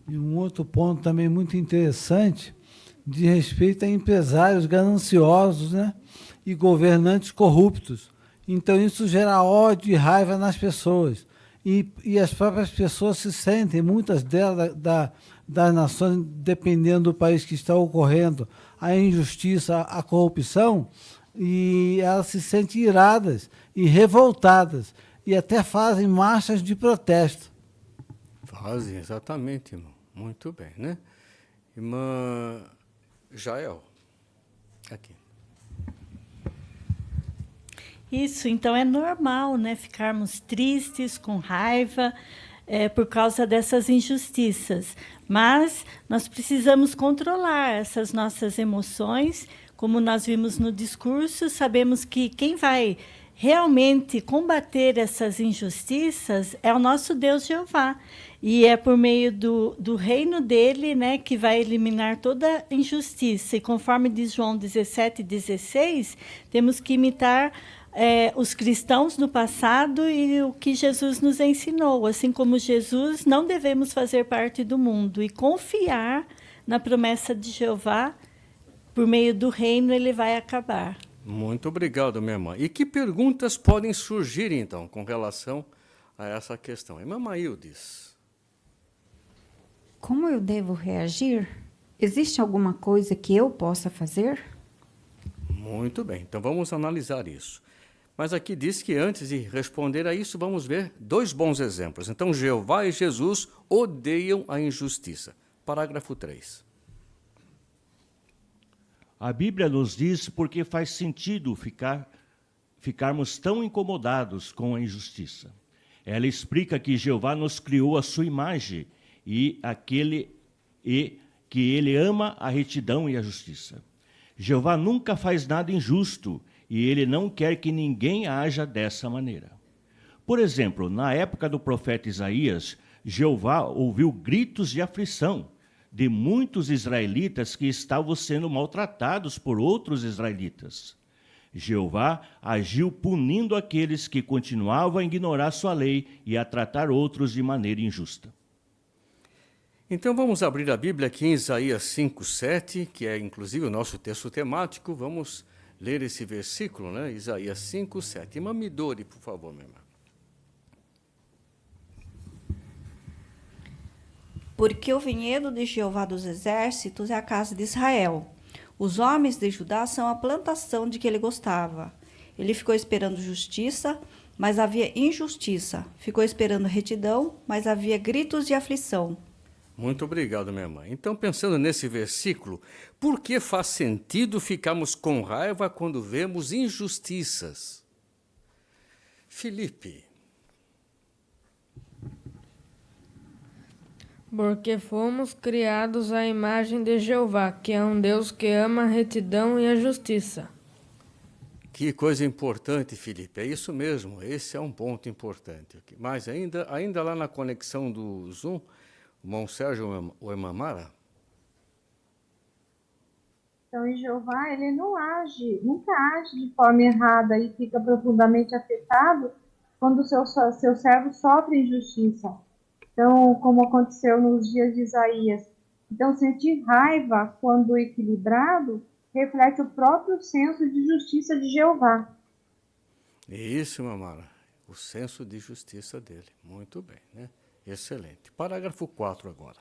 E um outro ponto também muito interessante, de respeito a empresários gananciosos, né? E governantes corruptos. Então isso gera ódio e raiva nas pessoas. E as próprias pessoas se sentem, muitas delas das nações, dependendo do país que está ocorrendo, a injustiça, a corrupção, e elas se sentem iradas e revoltadas, e até fazem marchas de protesto. Fazem, exatamente, irmão. Muito bem, né? Irmã Jael, aqui. Isso, então é normal, né, ficarmos tristes, com raiva, por causa dessas injustiças. Mas nós precisamos controlar essas nossas emoções, como nós vimos no discurso. Sabemos que quem vai realmente combater essas injustiças é o nosso Deus Jeová. E é por meio do reino dele, né, que vai eliminar toda injustiça. E conforme diz João 17:16, temos que imitar os cristãos no passado e o que Jesus nos ensinou. Assim como Jesus, não devemos fazer parte do mundo e confiar na promessa de Jeová, por meio do reino ele vai acabar. Muito obrigado, minha irmã. E que perguntas podem surgir, então, com relação a essa questão? Irmã Maíldes. Como eu devo reagir? Existe alguma coisa que eu possa fazer? Muito bem, então vamos analisar isso. Mas aqui diz que antes de responder a isso, vamos ver 2 bons exemplos. Então, Jeová e Jesus odeiam a injustiça. Parágrafo 3. A Bíblia nos diz porque faz sentido ficarmos tão incomodados com a injustiça. Ela explica que Jeová nos criou à sua imagem e que ele ama a retidão e a justiça. Jeová nunca faz nada injusto e ele não quer que ninguém haja dessa maneira. Por exemplo, na época do profeta Isaías, Jeová ouviu gritos de aflição de muitos israelitas que estavam sendo maltratados por outros israelitas. Jeová agiu punindo aqueles que continuavam a ignorar sua lei e a tratar outros de maneira injusta. Então vamos abrir a Bíblia aqui em Isaías 5:7, que é inclusive o nosso texto temático. Vamos ler esse versículo, né? Isaías 5:7. Irmã Midori, por favor, minha irmã. Porque o vinhedo de Jeová dos exércitos é a casa de Israel. Os homens de Judá são a plantação de que ele gostava. Ele ficou esperando justiça, mas havia injustiça. Ficou esperando retidão, mas havia gritos de aflição. Muito obrigado, minha irmã. Então, pensando nesse versículo, por que faz sentido ficarmos com raiva quando vemos injustiças? Felipe. Porque fomos criados à imagem de Jeová, que é um Deus que ama a retidão e a justiça. Que coisa importante, Felipe. É isso mesmo, esse é um ponto importante. Mas ainda lá na conexão do Zoom, o irmão Sérgio ou a irmã Mara? Então, em Jeová, ele nunca age de forma errada e fica profundamente afetado quando o seu servo sofre injustiça. Então, como aconteceu nos dias de Isaías. Então, sentir raiva quando equilibrado reflete o próprio senso de justiça de Jeová. Isso, irmã Mara, o senso de justiça dele. Muito bem, né? Excelente. Parágrafo 4 agora.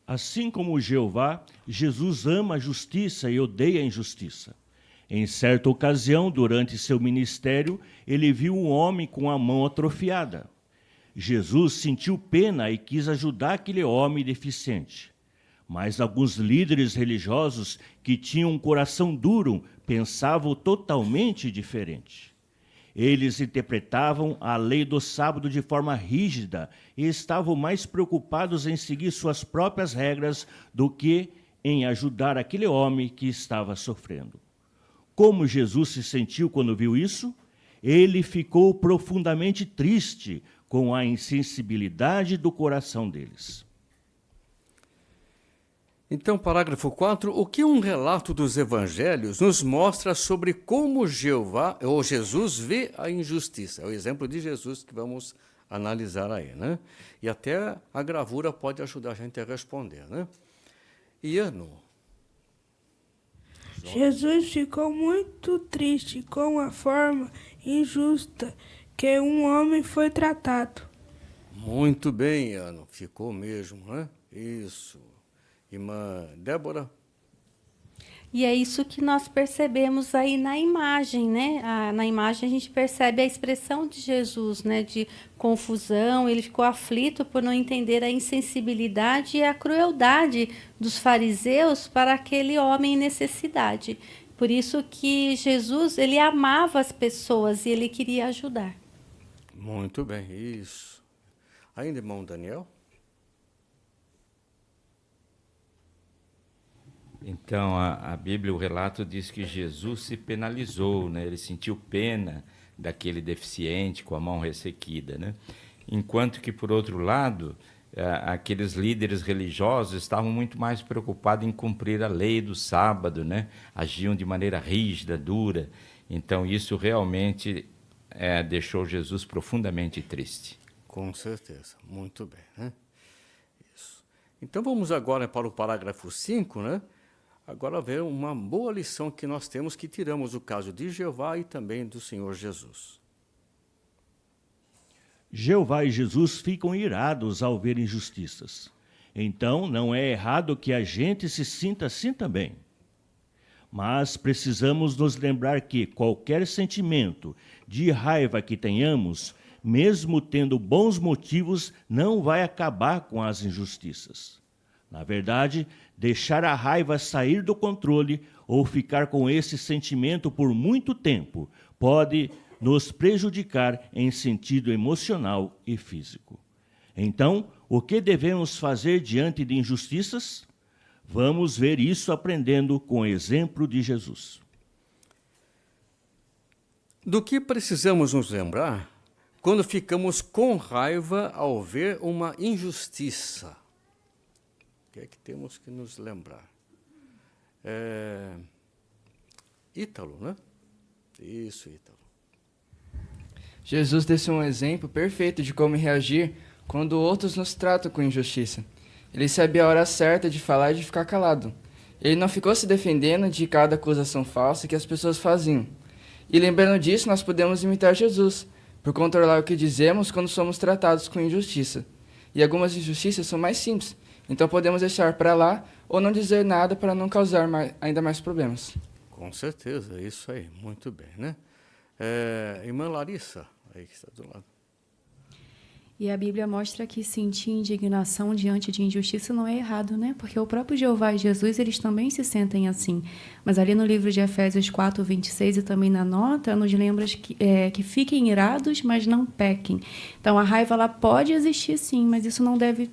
Assim como Jeová, Jesus ama a justiça e odeia a injustiça. Em certa ocasião, durante seu ministério, ele viu um homem com a mão atrofiada. Jesus sentiu pena e quis ajudar aquele homem deficiente. Mas alguns líderes religiosos que tinham um coração duro pensavam totalmente diferente. Eles interpretavam a lei do sábado de forma rígida e estavam mais preocupados em seguir suas próprias regras do que em ajudar aquele homem que estava sofrendo. Como Jesus se sentiu quando viu isso? Ele ficou profundamente triste com a insensibilidade do coração deles. Então, parágrafo 4, o que um relato dos evangelhos nos mostra sobre como Jeová ou Jesus vê a injustiça? É o exemplo de Jesus que vamos analisar aí, né? E até a gravura pode ajudar a gente a responder, né? Iano. Jesus ficou muito triste com a forma injusta que um homem foi tratado. Muito bem, Iano, ficou mesmo, né? Isso. Irmã Débora? E é isso que nós percebemos aí na imagem, né? Na imagem a gente percebe a expressão de Jesus, né? De confusão, ele ficou aflito por não entender a insensibilidade e a crueldade dos fariseus para aquele homem em necessidade. Por isso que Jesus, ele amava as pessoas e ele queria ajudar. Muito bem, isso. Ainda, irmão Daniel? Então, a Bíblia, o relato diz que Jesus se penalizou, né? Ele sentiu pena daquele deficiente com a mão ressequida, né? Enquanto que, por outro lado, aqueles líderes religiosos estavam muito mais preocupados em cumprir a lei do sábado, né? Agiam de maneira rígida, dura. Então, isso realmente deixou Jesus profundamente triste. Com certeza, muito bem, né? Isso. Então, vamos agora para o parágrafo 5, né? Agora ver uma boa lição que nós temos, que tiramos o caso de Jeová e também do Senhor Jesus. Jeová e Jesus ficam irados ao ver injustiças. Então, não é errado que a gente se sinta assim também. Mas precisamos nos lembrar que qualquer sentimento de raiva que tenhamos, mesmo tendo bons motivos, não vai acabar com as injustiças. Na verdade, deixar a raiva sair do controle ou ficar com esse sentimento por muito tempo pode nos prejudicar em sentido emocional e físico. Então, o que devemos fazer diante de injustiças? Vamos ver isso aprendendo com o exemplo de Jesus. Do que precisamos nos lembrar quando ficamos com raiva ao ver uma injustiça? O que é que temos que nos lembrar? Ítalo, né? Isso, Ítalo. Jesus deu um exemplo perfeito de como reagir quando outros nos tratam com injustiça. Ele sabia a hora certa de falar e de ficar calado. Ele não ficou se defendendo de cada acusação falsa que as pessoas faziam. E lembrando disso, nós podemos imitar Jesus, por controlar o que dizemos quando somos tratados com injustiça. E algumas injustiças são mais simples, então podemos deixar para lá ou não dizer nada para não causar ainda mais problemas. Com certeza, isso aí, muito bem, né? Irmã Larissa, aí que está do lado. E a Bíblia mostra que sentir indignação diante de injustiça não é errado, né? Porque o próprio Jeová e Jesus, eles também se sentem assim. Mas ali no livro de Efésios 4, 26 e também na nota, nos lembra que fiquem irados, mas não pequem. Então, a raiva, ela pode existir sim, mas isso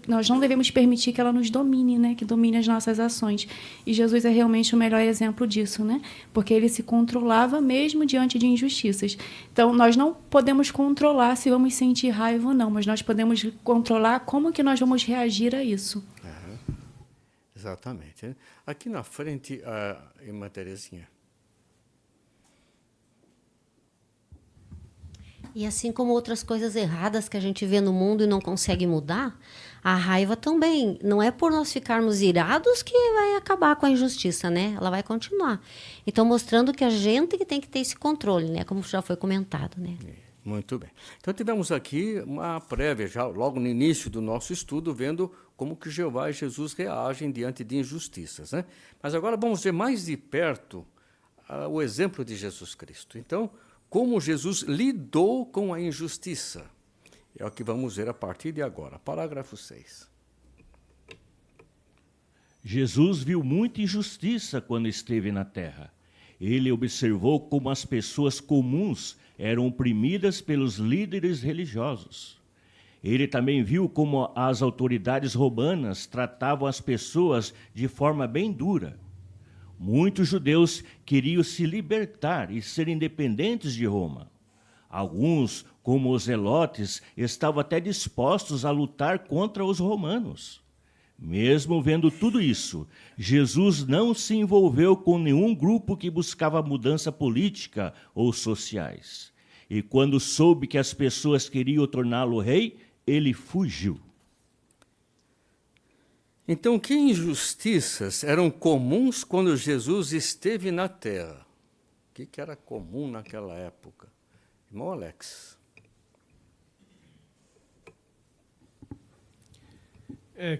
nós não devemos permitir que ela nos domine, né? Que domine as nossas ações. E Jesus é realmente o melhor exemplo disso, né? Porque ele se controlava mesmo diante de injustiças. Então, nós não podemos controlar se vamos sentir raiva ou não, mas nós podemos controlar como que nós vamos reagir a isso. Exatamente. Aqui na frente, a irmã Terezinha. E assim como outras coisas erradas que a gente vê no mundo e não consegue mudar, a raiva também. Não é por nós ficarmos irados que vai acabar com a injustiça, né? Ela vai continuar. Então, mostrando que a gente que tem que ter esse controle, né? Como já foi comentado, né? Muito bem. Então, tivemos aqui uma prévia, já logo no início do nosso estudo, vendo como que Jeová e Jesus reagem diante de injustiças, né? Mas agora vamos ver mais de perto o exemplo de Jesus Cristo. Então, como Jesus lidou com a injustiça. É o que vamos ver a partir de agora. Parágrafo 6. Jesus viu muita injustiça quando esteve na terra. Ele observou como as pessoas comuns eram oprimidas pelos líderes religiosos. Ele também viu como as autoridades romanas tratavam as pessoas de forma bem dura. Muitos judeus queriam se libertar e ser independentes de Roma. Alguns, como os zelotes, estavam até dispostos a lutar contra os romanos. Mesmo vendo tudo isso, Jesus não se envolveu com nenhum grupo que buscava mudança política ou sociais. E quando soube que as pessoas queriam torná-lo rei, ele fugiu. Então, que injustiças eram comuns quando Jesus esteve na terra? O que era comum naquela época? Irmão Alex.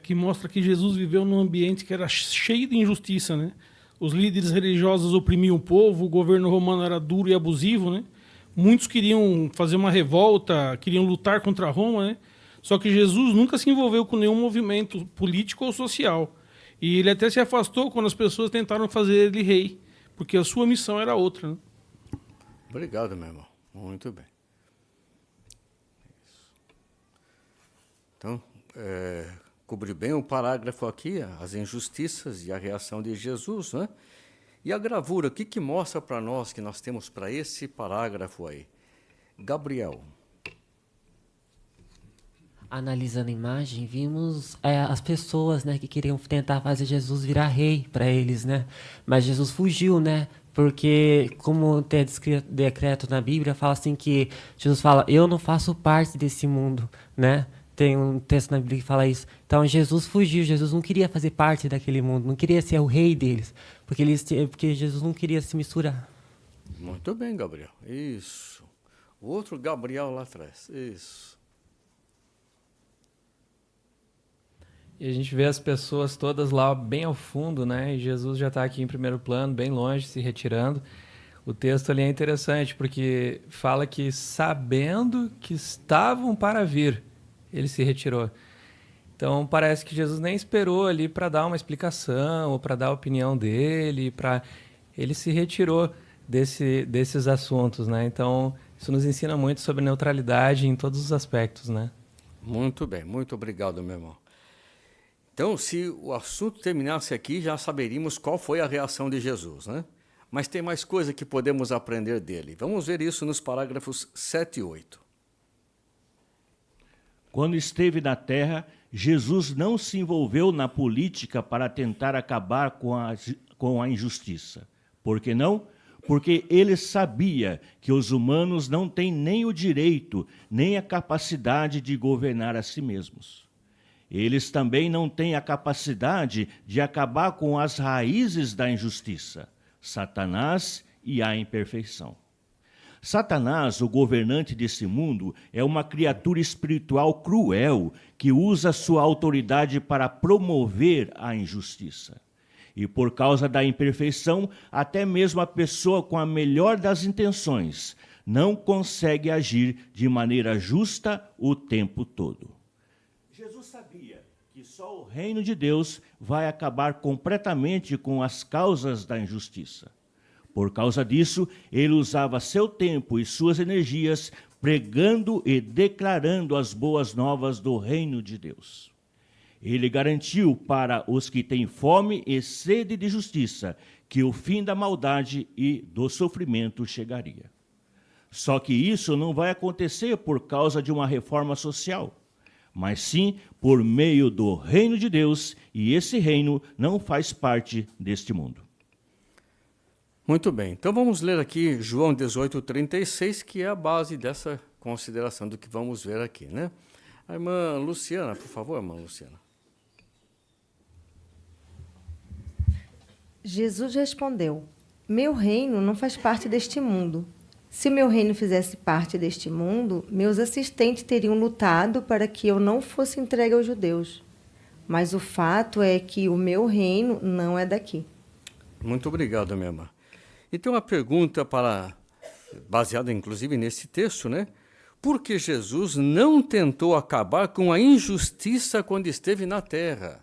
Que mostra que Jesus viveu num ambiente que era cheio de injustiça, né? Os líderes religiosos oprimiam o povo, o governo romano era duro e abusivo, né? Muitos queriam fazer uma revolta, queriam lutar contra Roma, né? Só que Jesus nunca se envolveu com nenhum movimento político ou social. E ele até se afastou quando as pessoas tentaram fazer ele rei, porque a sua missão era outra, né? Obrigado, meu irmão. Muito bem. Então, cobre bem o parágrafo aqui, as injustiças e a reação de Jesus, né? E a gravura, o que mostra para nós que nós temos para esse parágrafo aí? Gabriel. analisando a imagem, vimos as pessoas, né, que queriam tentar fazer Jesus virar rei para eles, né? Mas Jesus fugiu, né? Porque, como tem decreto na Bíblia, fala assim que Jesus fala, eu não faço parte desse mundo, né? Tem um texto na Bíblia que fala isso. Então, Jesus fugiu, Jesus não queria fazer parte daquele mundo, não queria ser o rei deles, porque Jesus não queria se misturar. Muito bem, Gabriel. Isso. O outro Gabriel lá atrás. Isso. E a gente vê as pessoas todas lá bem ao fundo, né? E Jesus já está aqui em primeiro plano, bem longe, se retirando. O texto ali é interessante, porque fala que, sabendo que estavam para vir, ele se retirou. Então, parece que Jesus nem esperou ali para dar uma explicação, ou para dar a opinião dele, ele se retirou desses assuntos, né? Então, isso nos ensina muito sobre neutralidade em todos os aspectos, né? Muito bem, muito obrigado, meu irmão. Então, se o assunto terminasse aqui, já saberíamos qual foi a reação de Jesus, né? Mas tem mais coisa que podemos aprender dele. Vamos ver isso nos parágrafos 7 e 8. Quando esteve na terra, Jesus não se envolveu na política para tentar acabar com a injustiça. Por que não? Porque ele sabia que os humanos não têm nem o direito, nem a capacidade de governar a si mesmos. Eles também não têm a capacidade de acabar com as raízes da injustiça, Satanás e a imperfeição. Satanás, o governante desse mundo, é uma criatura espiritual cruel que usa sua autoridade para promover a injustiça. E por causa da imperfeição, até mesmo a pessoa com a melhor das intenções não consegue agir de maneira justa o tempo todo. Jesus sabia que só o reino de Deus vai acabar completamente com as causas da injustiça. Por causa disso, ele usava seu tempo e suas energias pregando e declarando as boas novas do reino de Deus. Ele garantiu para os que têm fome e sede de justiça que o fim da maldade e do sofrimento chegaria. Só que isso não vai acontecer por causa de uma reforma social, mas sim por meio do reino de Deus, e esse reino não faz parte deste mundo. Muito bem, então vamos ler aqui João 18:36, que é a base dessa consideração do que vamos ver aqui, né? A irmã Luciana, por favor, irmã Luciana. Jesus respondeu: meu reino não faz parte deste mundo. Se meu reino fizesse parte deste mundo, meus assistentes teriam lutado para que eu não fosse entregue aos judeus. Mas o fato é que o meu reino não é daqui. Muito obrigado, minha irmã. E tem uma pergunta baseada inclusive nesse texto, né? Por que Jesus não tentou acabar com a injustiça quando esteve na terra?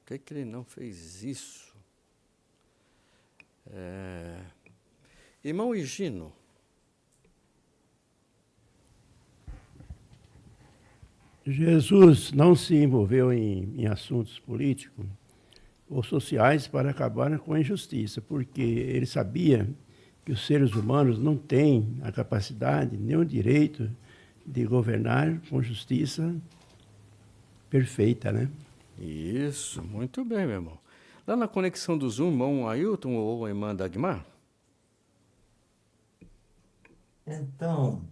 Por que ele não fez isso? Irmão Higino. Jesus não se envolveu em assuntos políticos ou sociais para acabar com a injustiça, porque ele sabia que os seres humanos não têm a capacidade nem o direito de governar com justiça perfeita, né? Isso, muito bem, meu irmão. Lá na conexão do Zoom, irmão Ailton ou a irmã Dagmar? Então,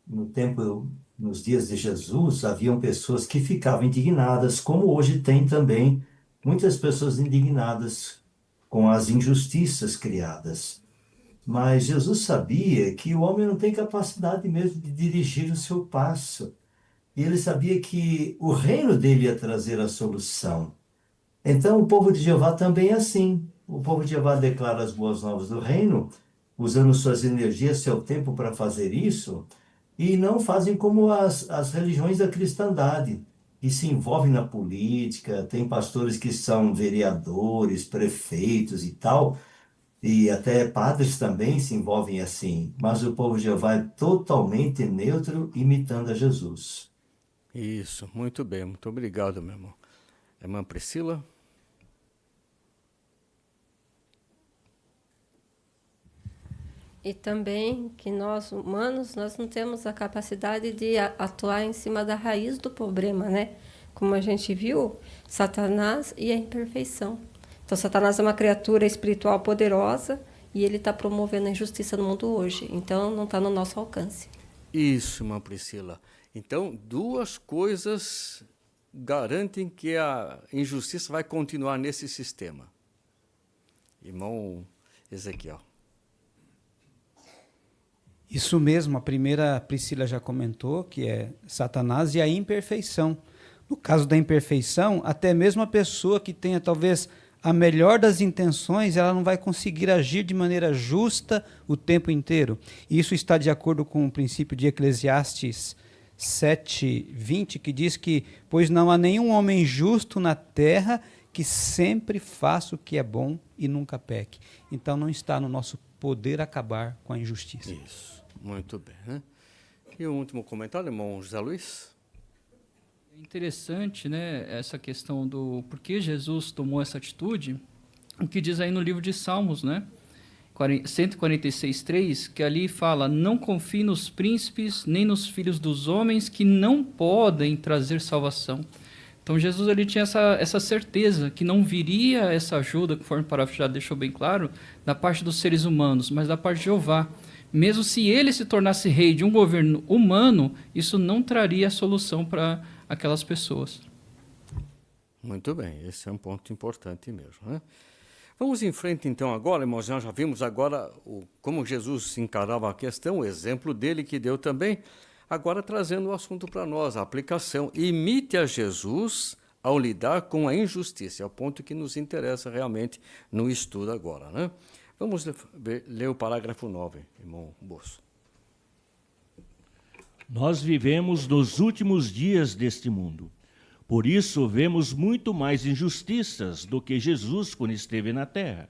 no tempo, nos dias de Jesus, haviam pessoas que ficavam indignadas, como hoje tem também muitas pessoas indignadas com as injustiças criadas. Mas Jesus sabia que o homem não tem capacidade mesmo de dirigir o seu passo. E ele sabia que o reino dele ia trazer a solução. Então, o povo de Jeová também é assim. O povo de Jeová declara as boas novas do reino, usando suas energias, seu tempo para fazer isso, e não fazem como as religiões da cristandade, que se envolvem na política, tem pastores que são vereadores, prefeitos e tal, e até padres também se envolvem assim, mas o povo de Jeová é totalmente neutro, imitando a Jesus. Isso, muito bem, muito obrigado, meu irmão. Irmã Priscila? E também que nós, humanos, nós não temos a capacidade de atuar em cima da raiz do problema, né? Como a gente viu, Satanás e a imperfeição. Então, Satanás é uma criatura espiritual poderosa e ele está promovendo a injustiça no mundo hoje. Então, não está no nosso alcance. Isso, irmã Priscila. Então, duas coisas garantem que a injustiça vai continuar nesse sistema. Irmão Ezequiel. Isso mesmo, a primeira Priscila já comentou, que é Satanás e a imperfeição. No caso da imperfeição, até mesmo a pessoa que tenha talvez a melhor das intenções, ela não vai conseguir agir de maneira justa o tempo inteiro. Isso está de acordo com o princípio de Eclesiastes 7:20, que diz que, pois não há nenhum homem justo na terra que sempre faça o que é bom e nunca peque. Então não está no nosso poder acabar com a injustiça. Isso, muito bem. Né? E o último comentário, irmão José Luiz? É interessante, né, essa questão do por que Jesus tomou essa atitude, o que diz aí no livro de Salmos, né, 146:3, que ali fala: não confie nos príncipes, nem nos filhos dos homens que não podem trazer salvação. Então Jesus ele tinha essa certeza que não viria essa ajuda, conforme o parágrafo já deixou bem claro, da parte dos seres humanos, mas da parte de Jeová. Mesmo se ele se tornasse rei de um governo humano, isso não traria solução para aquelas pessoas. Muito bem, esse é um ponto importante mesmo. Né? Vamos em frente então agora, irmãos, nós já vimos agora como Jesus encarava a questão, o exemplo dele que deu também, agora trazendo o assunto para nós, a aplicação. Imite a Jesus ao lidar com a injustiça, é o ponto que nos interessa realmente no estudo agora. Né? Vamos ler o parágrafo 9, irmão Bosso. Nós vivemos nos últimos dias deste mundo. Por isso, vemos muito mais injustiças do que Jesus quando esteve na terra.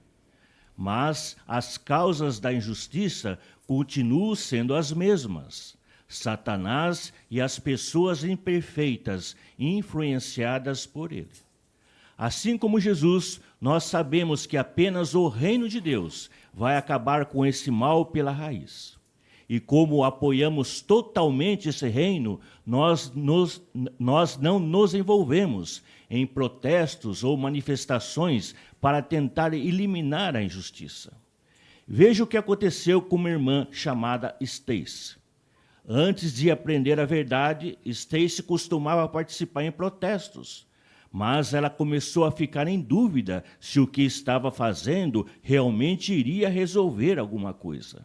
Mas as causas da injustiça continuam sendo as mesmas. Satanás e as pessoas imperfeitas influenciadas por ele. Assim como Jesus, nós sabemos que apenas o reino de Deus vai acabar com esse mal pela raiz. E como apoiamos totalmente esse reino, nós não nos envolvemos em protestos ou manifestações para tentar eliminar a injustiça. Veja o que aconteceu com uma irmã chamada Stacy. Antes de aprender a verdade, Stacy costumava participar em protestos, mas ela começou a ficar em dúvida se o que estava fazendo realmente iria resolver alguma coisa.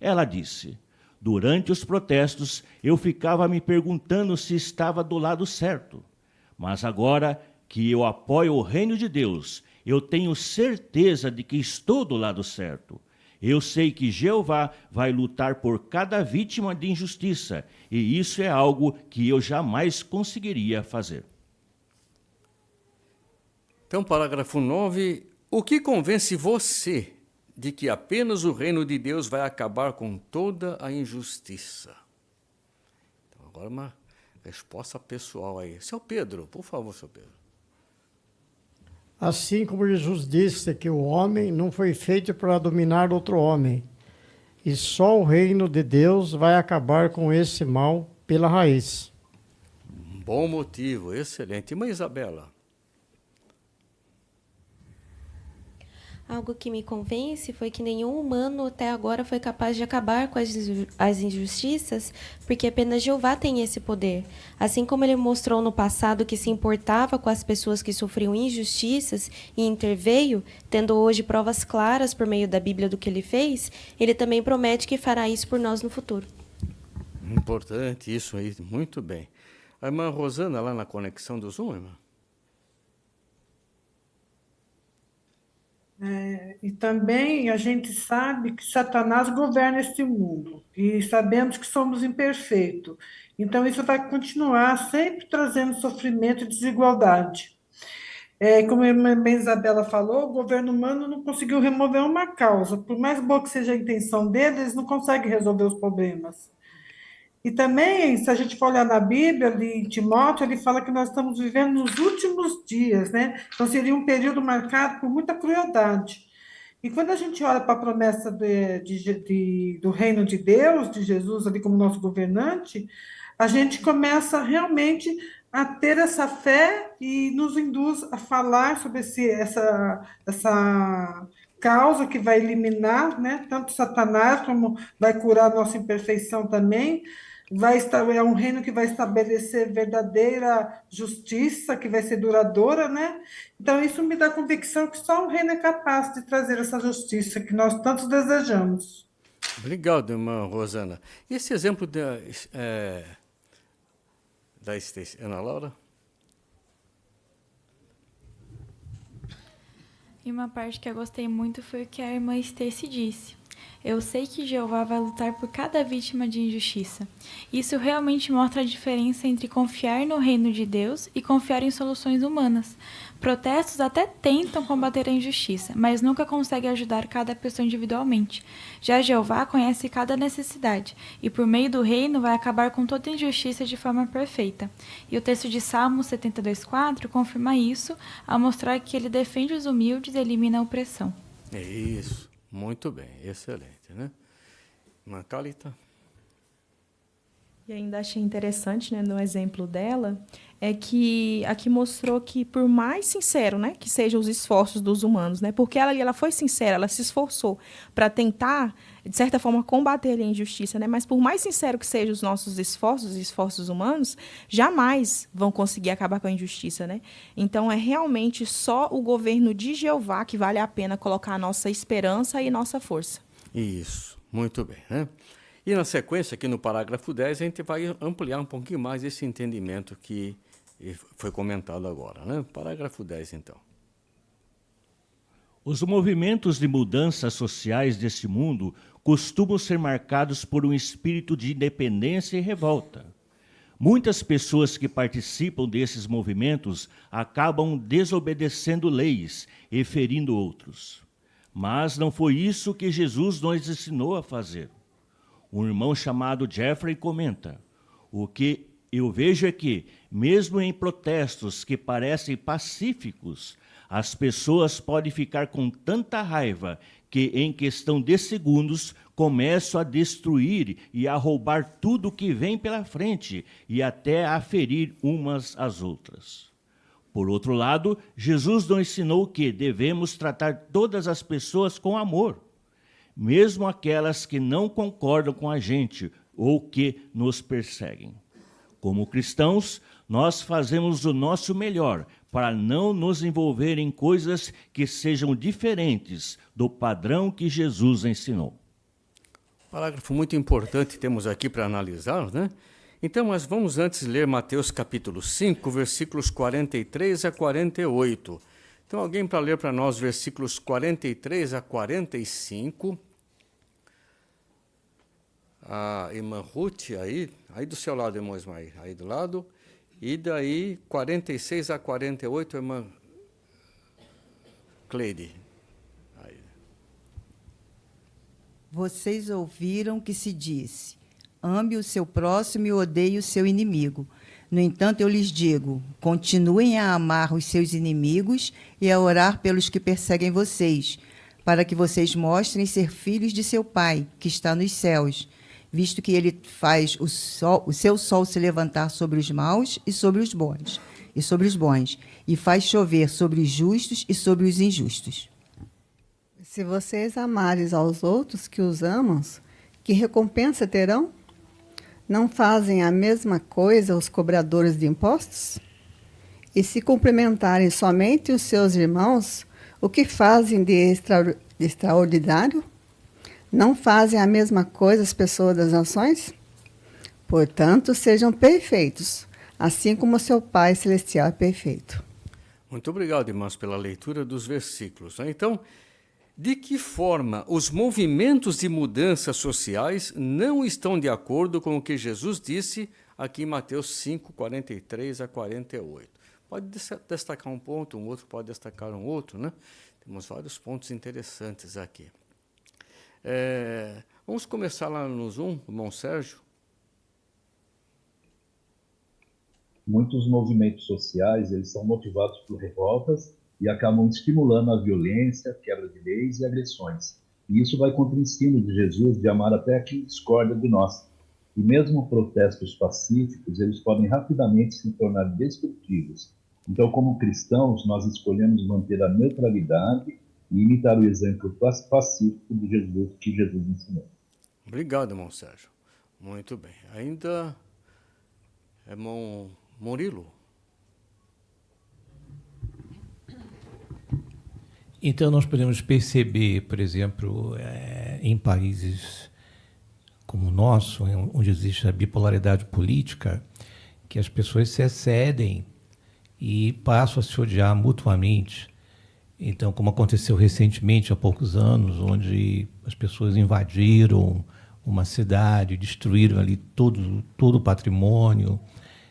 Ela disse: durante os protestos, eu ficava me perguntando se estava do lado certo. Mas agora que eu apoio o reino de Deus, eu tenho certeza de que estou do lado certo. Eu sei que Jeová vai lutar por cada vítima de injustiça, e isso é algo que eu jamais conseguiria fazer. Então, parágrafo 9. O que convence você de que apenas o reino de Deus vai acabar com toda a injustiça? Então, agora uma resposta pessoal aí. Seu Pedro, por favor, seu Pedro. Assim como Jesus disse que o homem não foi feito para dominar outro homem, e só o reino de Deus vai acabar com esse mal pela raiz. Bom motivo, excelente. Irmã Isabela. Algo que me convence foi que nenhum humano até agora foi capaz de acabar com as injustiças, porque apenas Jeová tem esse poder. Assim como ele mostrou no passado que se importava com as pessoas que sofriam injustiças e interveio, tendo hoje provas claras por meio da Bíblia do que ele fez, ele também promete que fará isso por nós no futuro. Importante isso aí, muito bem. A irmã Rosana, lá na conexão do Zoom, irmã. E também a gente sabe que Satanás governa este mundo e sabemos que somos imperfeitos. Então, isso vai continuar sempre trazendo sofrimento e desigualdade. Como a irmã Isabela falou, o governo humano não conseguiu remover uma causa. Por mais boa que seja a intenção deles, eles não conseguem resolver os problemas. E também, se a gente for olhar na Bíblia, ali em Timóteo, ele fala que nós estamos vivendo nos últimos dias, né? Então, seria um período marcado por muita crueldade. E quando a gente olha para a promessa do reino de Deus, de Jesus ali como nosso governante, a gente começa realmente a ter essa fé e nos induz a falar sobre essa causa que vai eliminar, né, tanto Satanás como vai curar a nossa imperfeição também. É um reino que vai estabelecer verdadeira justiça, que vai ser duradoura, né? Então, isso me dá convicção que só o reino é capaz de trazer essa justiça que nós tantos desejamos. Obrigado, irmã Rosana. E esse exemplo da Ana Laura? E uma parte que eu gostei muito foi o que a irmã Stacy disse. Eu sei que Jeová vai lutar por cada vítima de injustiça. Isso realmente mostra a diferença entre confiar no reino de Deus e confiar em soluções humanas. Protestos até tentam combater a injustiça, mas nunca conseguem ajudar cada pessoa individualmente. Já Jeová conhece cada necessidade e, por meio do reino, vai acabar com toda injustiça de forma perfeita. E o texto de Salmo 72:4 confirma isso, ao mostrar que ele defende os humildes e elimina a opressão. É isso. Muito bem, excelente, né? Irmã Thalita? E ainda achei interessante, né, no exemplo dela, é que aqui mostrou que por mais sincero, né, que sejam os esforços dos humanos, né, porque ela foi sincera, ela se esforçou para tentar, de certa forma, combater a injustiça, né, mas por mais sincero que sejam os nossos esforços, os esforços humanos, jamais vão conseguir acabar com a injustiça, né? Então é realmente só o governo de Jeová que vale a pena colocar a nossa esperança e nossa força. Isso, muito bem, né? E na sequência, aqui no parágrafo 10, a gente vai ampliar um pouquinho mais esse entendimento que foi comentado agora, né? Parágrafo 10, então. Os movimentos de mudanças sociais deste mundo costumam ser marcados por um espírito de independência e revolta. Muitas pessoas que participam desses movimentos acabam desobedecendo leis e ferindo outros. Mas não foi isso que Jesus nos ensinou a fazer. Um irmão chamado Jeffrey comenta: o que eu vejo é que, mesmo em protestos que parecem pacíficos, as pessoas podem ficar com tanta raiva que, em questão de segundos, começam a destruir e a roubar tudo que vem pela frente e até a ferir umas às outras. Por outro lado, Jesus nos ensinou que devemos tratar todas as pessoas com amor, mesmo aquelas que não concordam com a gente ou que nos perseguem. Como cristãos, nós fazemos o nosso melhor para não nos envolver em coisas que sejam diferentes do padrão que Jesus ensinou. Parágrafo muito importante temos aqui para analisar, né? Então, mas vamos antes ler Mateus capítulo 5, versículos 43 a 48. Então, alguém para ler para nós versículos 43 a 45. A irmã Ruth, aí do seu lado, irmão Ismael, aí do lado. E daí, 46 a 48, irmã Cleide. Aí. Vocês ouviram que se disse: ame o seu próximo e odeie o seu inimigo. No entanto, eu lhes digo: continuem a amar os seus inimigos e a orar pelos que perseguem vocês, para que vocês mostrem ser filhos de seu Pai, que está nos céus, visto que ele faz o seu sol se levantar sobre os maus e sobre os bons, e faz chover sobre os justos e sobre os injustos. Se vocês amarem aos outros que os amam, que recompensa terão? Não fazem a mesma coisa os cobradores de impostos? E se cumprimentarem somente os seus irmãos, o que fazem de extraordinário? Não fazem a mesma coisa as pessoas das nações? Portanto, sejam perfeitos, assim como seu Pai Celestial é perfeito. Muito obrigado, irmãos, pela leitura dos versículos. Então, de que forma os movimentos de mudanças sociais não estão de acordo com o que Jesus disse aqui em Mateus 5, 43 a 48? Pode destacar um ponto, um outro pode destacar um outro, né? Temos vários pontos interessantes aqui. Vamos começar lá no Zoom, irmão Sérgio. Muitos movimentos sociais eles são motivados por revoltas e acabam estimulando a violência, quebra de leis e agressões. E isso vai contra o ensino de Jesus de amar até quem discorda de nós. E mesmo protestos pacíficos, eles podem rapidamente se tornar destrutivos. Então, como cristãos, nós escolhemos manter a neutralidade e imitar o exemplo pacífico de Jesus, que Jesus ensinou. Obrigado, irmão Sérgio. Muito bem. Ainda, irmão Murilo. Então, nós podemos perceber, por exemplo, em países como o nosso, onde existe a bipolaridade política, que as pessoas se excedem e passam a se odiar mutuamente. Então, como aconteceu recentemente, há poucos anos, onde as pessoas invadiram uma cidade, destruíram ali todo o patrimônio,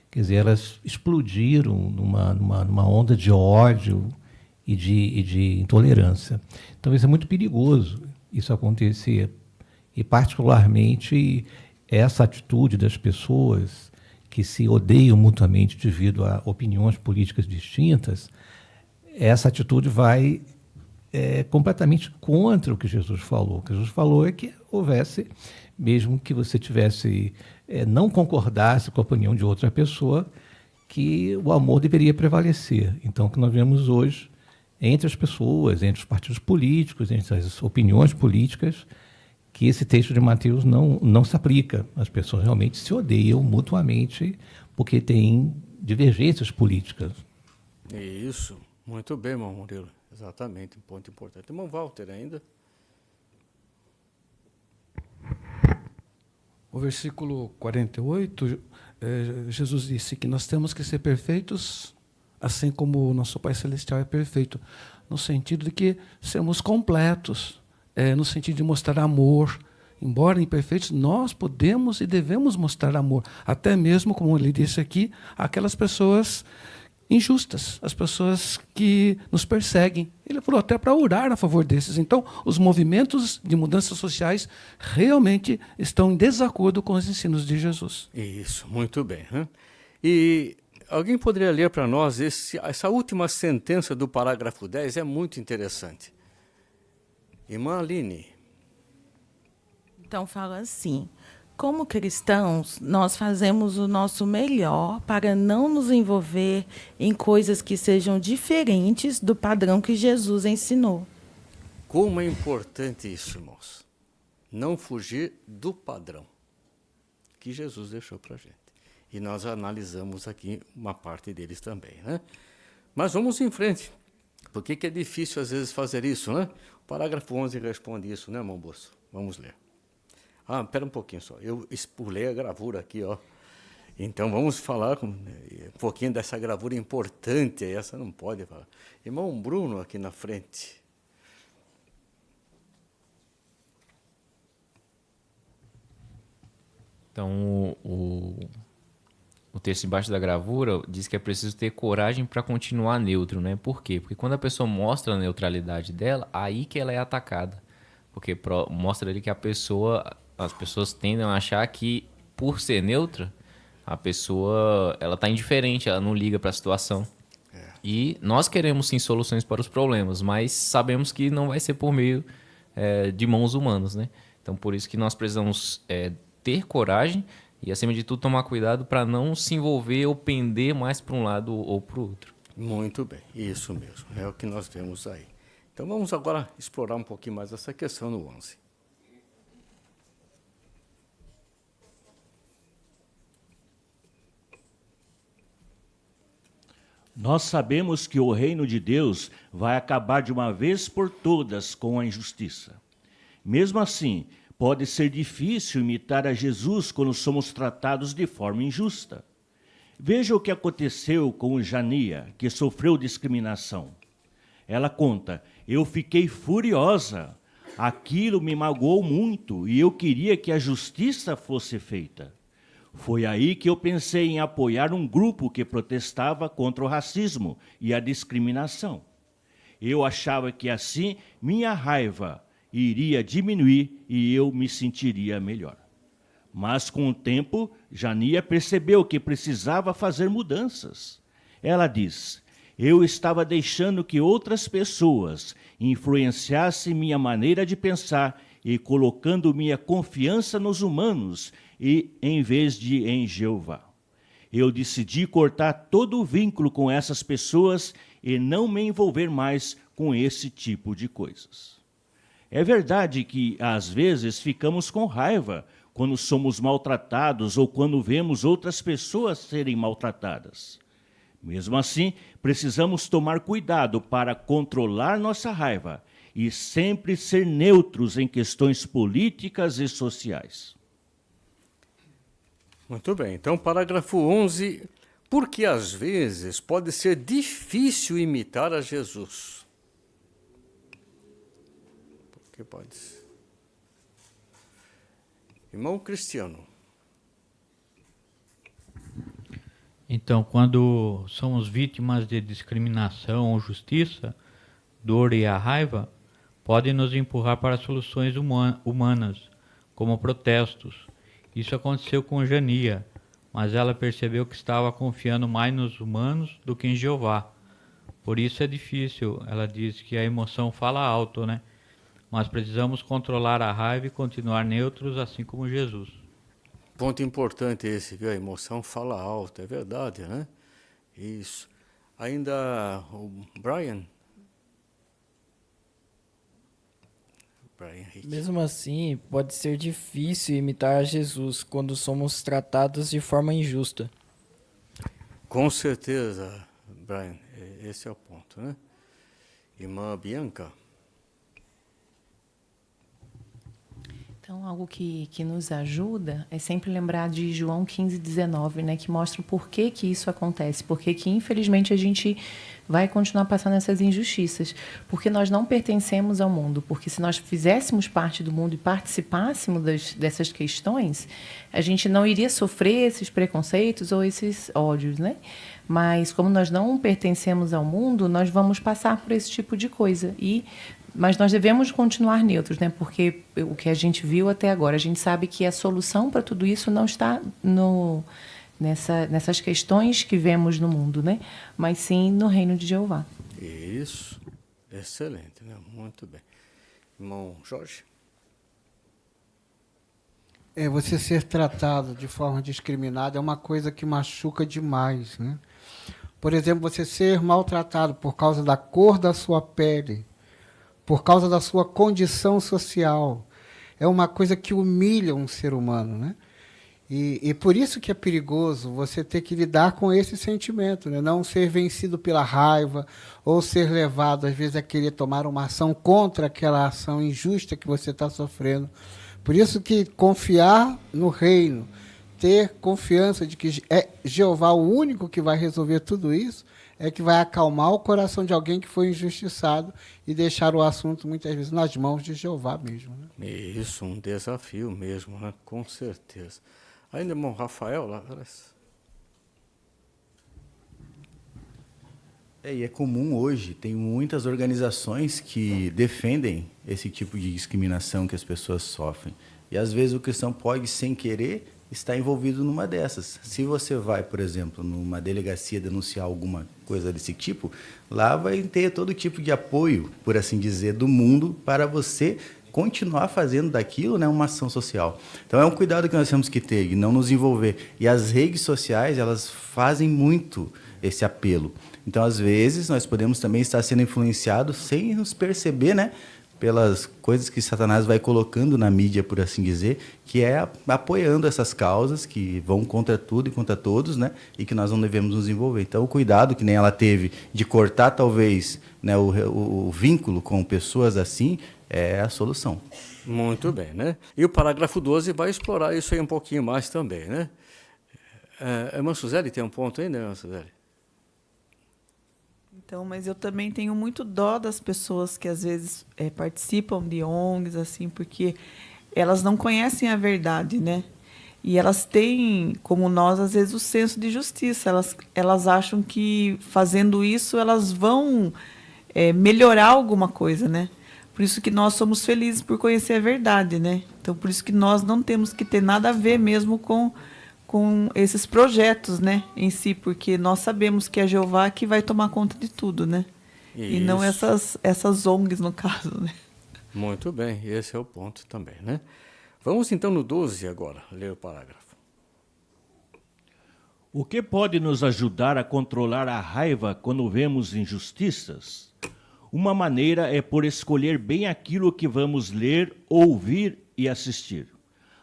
quer dizer, elas explodiram numa onda de ódio e de intolerância. Então, isso é muito perigoso, isso acontecer. E, particularmente, essa atitude das pessoas que se odeiam mutuamente devido a opiniões políticas distintas, essa atitude vai completamente contra o que Jesus falou. O que Jesus falou é que houvesse, mesmo que você tivesse, não concordasse com a opinião de outra pessoa, que o amor deveria prevalecer. Então, o que nós vemos hoje, entre as pessoas, entre os partidos políticos, entre as opiniões políticas, que esse texto de Mateus não se aplica. As pessoas realmente se odeiam mutuamente porque têm divergências políticas. Isso. Muito bem, irmão Murilo. Exatamente, um ponto importante. Irmão Walter, ainda. O versículo 48, Jesus disse que nós temos que ser perfeitos, assim como o nosso Pai Celestial é perfeito, no sentido de que sermos completos, no sentido de mostrar amor. Embora imperfeitos, nós podemos e devemos mostrar amor, até mesmo, como ele disse aqui, aquelas pessoas injustas, as pessoas que nos perseguem. Ele falou até para orar a favor desses. Então, os movimentos de mudanças sociais realmente estão em desacordo com os ensinos de Jesus. Isso, muito bem. E alguém poderia ler para nós essa última sentença do parágrafo 10? É muito interessante. Irmã Aline. Então, fala assim: como cristãos, nós fazemos o nosso melhor para não nos envolver em coisas que sejam diferentes do padrão que Jesus ensinou. Como é importante isso, irmãos. Não fugir do padrão que Jesus deixou para a gente. E nós analisamos aqui uma parte deles também, né? Mas vamos em frente. Por que é difícil, às vezes, fazer isso, né? O parágrafo 11 responde isso, né, irmão Bosso? Vamos ler. Espera um pouquinho só. Eu pulei a gravura aqui, ó. Então, vamos falar um pouquinho dessa gravura importante. Essa não pode falar. Irmão Bruno, aqui na frente. Então, o texto embaixo da gravura diz que é preciso ter coragem para continuar neutro, né? Por quê? Porque quando a pessoa mostra a neutralidade dela, aí que ela é atacada. Porque mostra ali que as pessoas tendem a achar que, por ser neutra, a pessoa ela está indiferente, ela não liga para a situação. E nós queremos sim soluções para os problemas, mas sabemos que não vai ser por meio de mãos humanas, né? Então, por isso que nós precisamos ter coragem e, acima de tudo, tomar cuidado para não se envolver ou pender mais para um lado ou para o outro. Muito bem, isso mesmo, é o que nós vemos aí. Então, vamos agora explorar um pouquinho mais essa questão no 11. Nós sabemos que o reino de Deus vai acabar de uma vez por todas com a injustiça. Mesmo assim, pode ser difícil imitar a Jesus quando somos tratados de forma injusta. Veja o que aconteceu com Jania, que sofreu discriminação. Ela conta: eu fiquei furiosa, aquilo me magoou muito e eu queria que a justiça fosse feita. Foi aí que eu pensei em apoiar um grupo que protestava contra o racismo e a discriminação. Eu achava que assim minha raiva iria diminuir e eu me sentiria melhor. Mas com o tempo, Jania percebeu que precisava fazer mudanças. Ela diz: eu estava deixando que outras pessoas influenciassem minha maneira de pensar e colocando minha confiança nos humanos e em vez de em Jeová. Eu decidi cortar todo o vínculo com essas pessoas e não me envolver mais com esse tipo de coisas. É verdade que, às vezes, ficamos com raiva quando somos maltratados ou quando vemos outras pessoas serem maltratadas. Mesmo assim, precisamos tomar cuidado para controlar nossa raiva e sempre ser neutros em questões políticas e sociais. Muito bem. Então, parágrafo 11. Porque às vezes pode ser difícil imitar a Jesus. Porque pode ser. Irmão Cristiano. Então, quando somos vítimas de discriminação ou justiça, dor e a raiva, podem nos empurrar para soluções humanas, como protestos. Isso aconteceu com Jania, mas ela percebeu que estava confiando mais nos humanos do que em Jeová. Por isso é difícil. Ela diz que a emoção fala alto, né? Mas precisamos controlar a raiva e continuar neutros, assim como Jesus. Ponto importante esse, viu? A emoção fala alto, é verdade, né? Isso. Ainda o Brian. Mesmo assim, pode ser difícil imitar a Jesus quando somos tratados de forma injusta. Com certeza, Brian, esse é o ponto, né? Irmã Bianca. Então, algo que nos ajuda é sempre lembrar de João 15:19, né, que mostra o porquê que isso acontece, porque que, infelizmente, a gente vai continuar passando essas injustiças, porque nós não pertencemos ao mundo, porque se nós fizéssemos parte do mundo e participássemos dessas questões, a gente não iria sofrer esses preconceitos ou esses ódios, né? Mas, como nós não pertencemos ao mundo, nós vamos passar por esse tipo de coisa. Mas nós devemos continuar neutros, né? Porque o que a gente viu até agora, a gente sabe que a solução para tudo isso não está nessas questões que vemos no mundo, né? Mas sim no reino de Jeová. Isso, excelente, né? Muito bem. Irmão Jorge? Você ser tratado de forma discriminada é uma coisa que machuca demais, né? Por exemplo, você ser maltratado por causa da cor da sua pele, por causa da sua condição social, é uma coisa que humilha um ser humano, né? E por isso que é perigoso você ter que lidar com esse sentimento, né? Não ser vencido pela raiva ou ser levado, às vezes, a querer tomar uma ação contra aquela ação injusta que você está sofrendo. Por isso que confiar no reino, ter confiança de que é Jeová o único que vai resolver tudo isso, é que vai acalmar o coração de alguém que foi injustiçado e deixar o assunto, muitas vezes, nas mãos de Jeová mesmo, né? Isso, um desafio mesmo, né? Com certeza. Ainda, irmão Rafael, lá parece. E é comum hoje, tem muitas organizações que defendem esse tipo de discriminação que as pessoas sofrem. E às vezes o cristão pode, sem querer, estar envolvido numa dessas. Se você vai, por exemplo, numa delegacia denunciar alguma coisa desse tipo, lá vai ter todo tipo de apoio, por assim dizer, do mundo para você continuar fazendo daquilo, né, uma ação social. Então é um cuidado que nós temos que ter e não nos envolver. E as redes sociais, elas fazem muito esse apelo. Então, às vezes, nós podemos também estar sendo influenciados sem nos perceber, né, pelas coisas que Satanás vai colocando na mídia, por assim dizer, que é apoiando essas causas que vão contra tudo e contra todos, né, e que nós não devemos nos envolver. Então, o cuidado que nem ela teve de cortar, talvez, né, o vínculo com pessoas assim, é a solução. Muito bem, né? E o parágrafo 12 vai explorar isso aí um pouquinho mais também, né? Irmã Suzeli, tem um ponto aí, né, irmã Suzeli? Então, mas eu também tenho muito dó das pessoas que às vezes participam de ONGs, assim, porque elas não conhecem a verdade, né? E elas têm, como nós, às vezes, o senso de justiça. Elas acham que fazendo isso elas vão melhorar alguma coisa, né? Por isso que nós somos felizes por conhecer a verdade, né? Então, por isso que nós não temos que ter nada a ver mesmo com com esses projetos, né, em si, porque nós sabemos que é Jeová que vai tomar conta de tudo, né? E não essas ONGs, no caso, né? Muito bem, esse é o ponto também, né? Vamos então no 12 agora, ler o parágrafo. O que pode nos ajudar a controlar a raiva quando vemos injustiças? Uma maneira é por escolher bem aquilo que vamos ler, ouvir e assistir.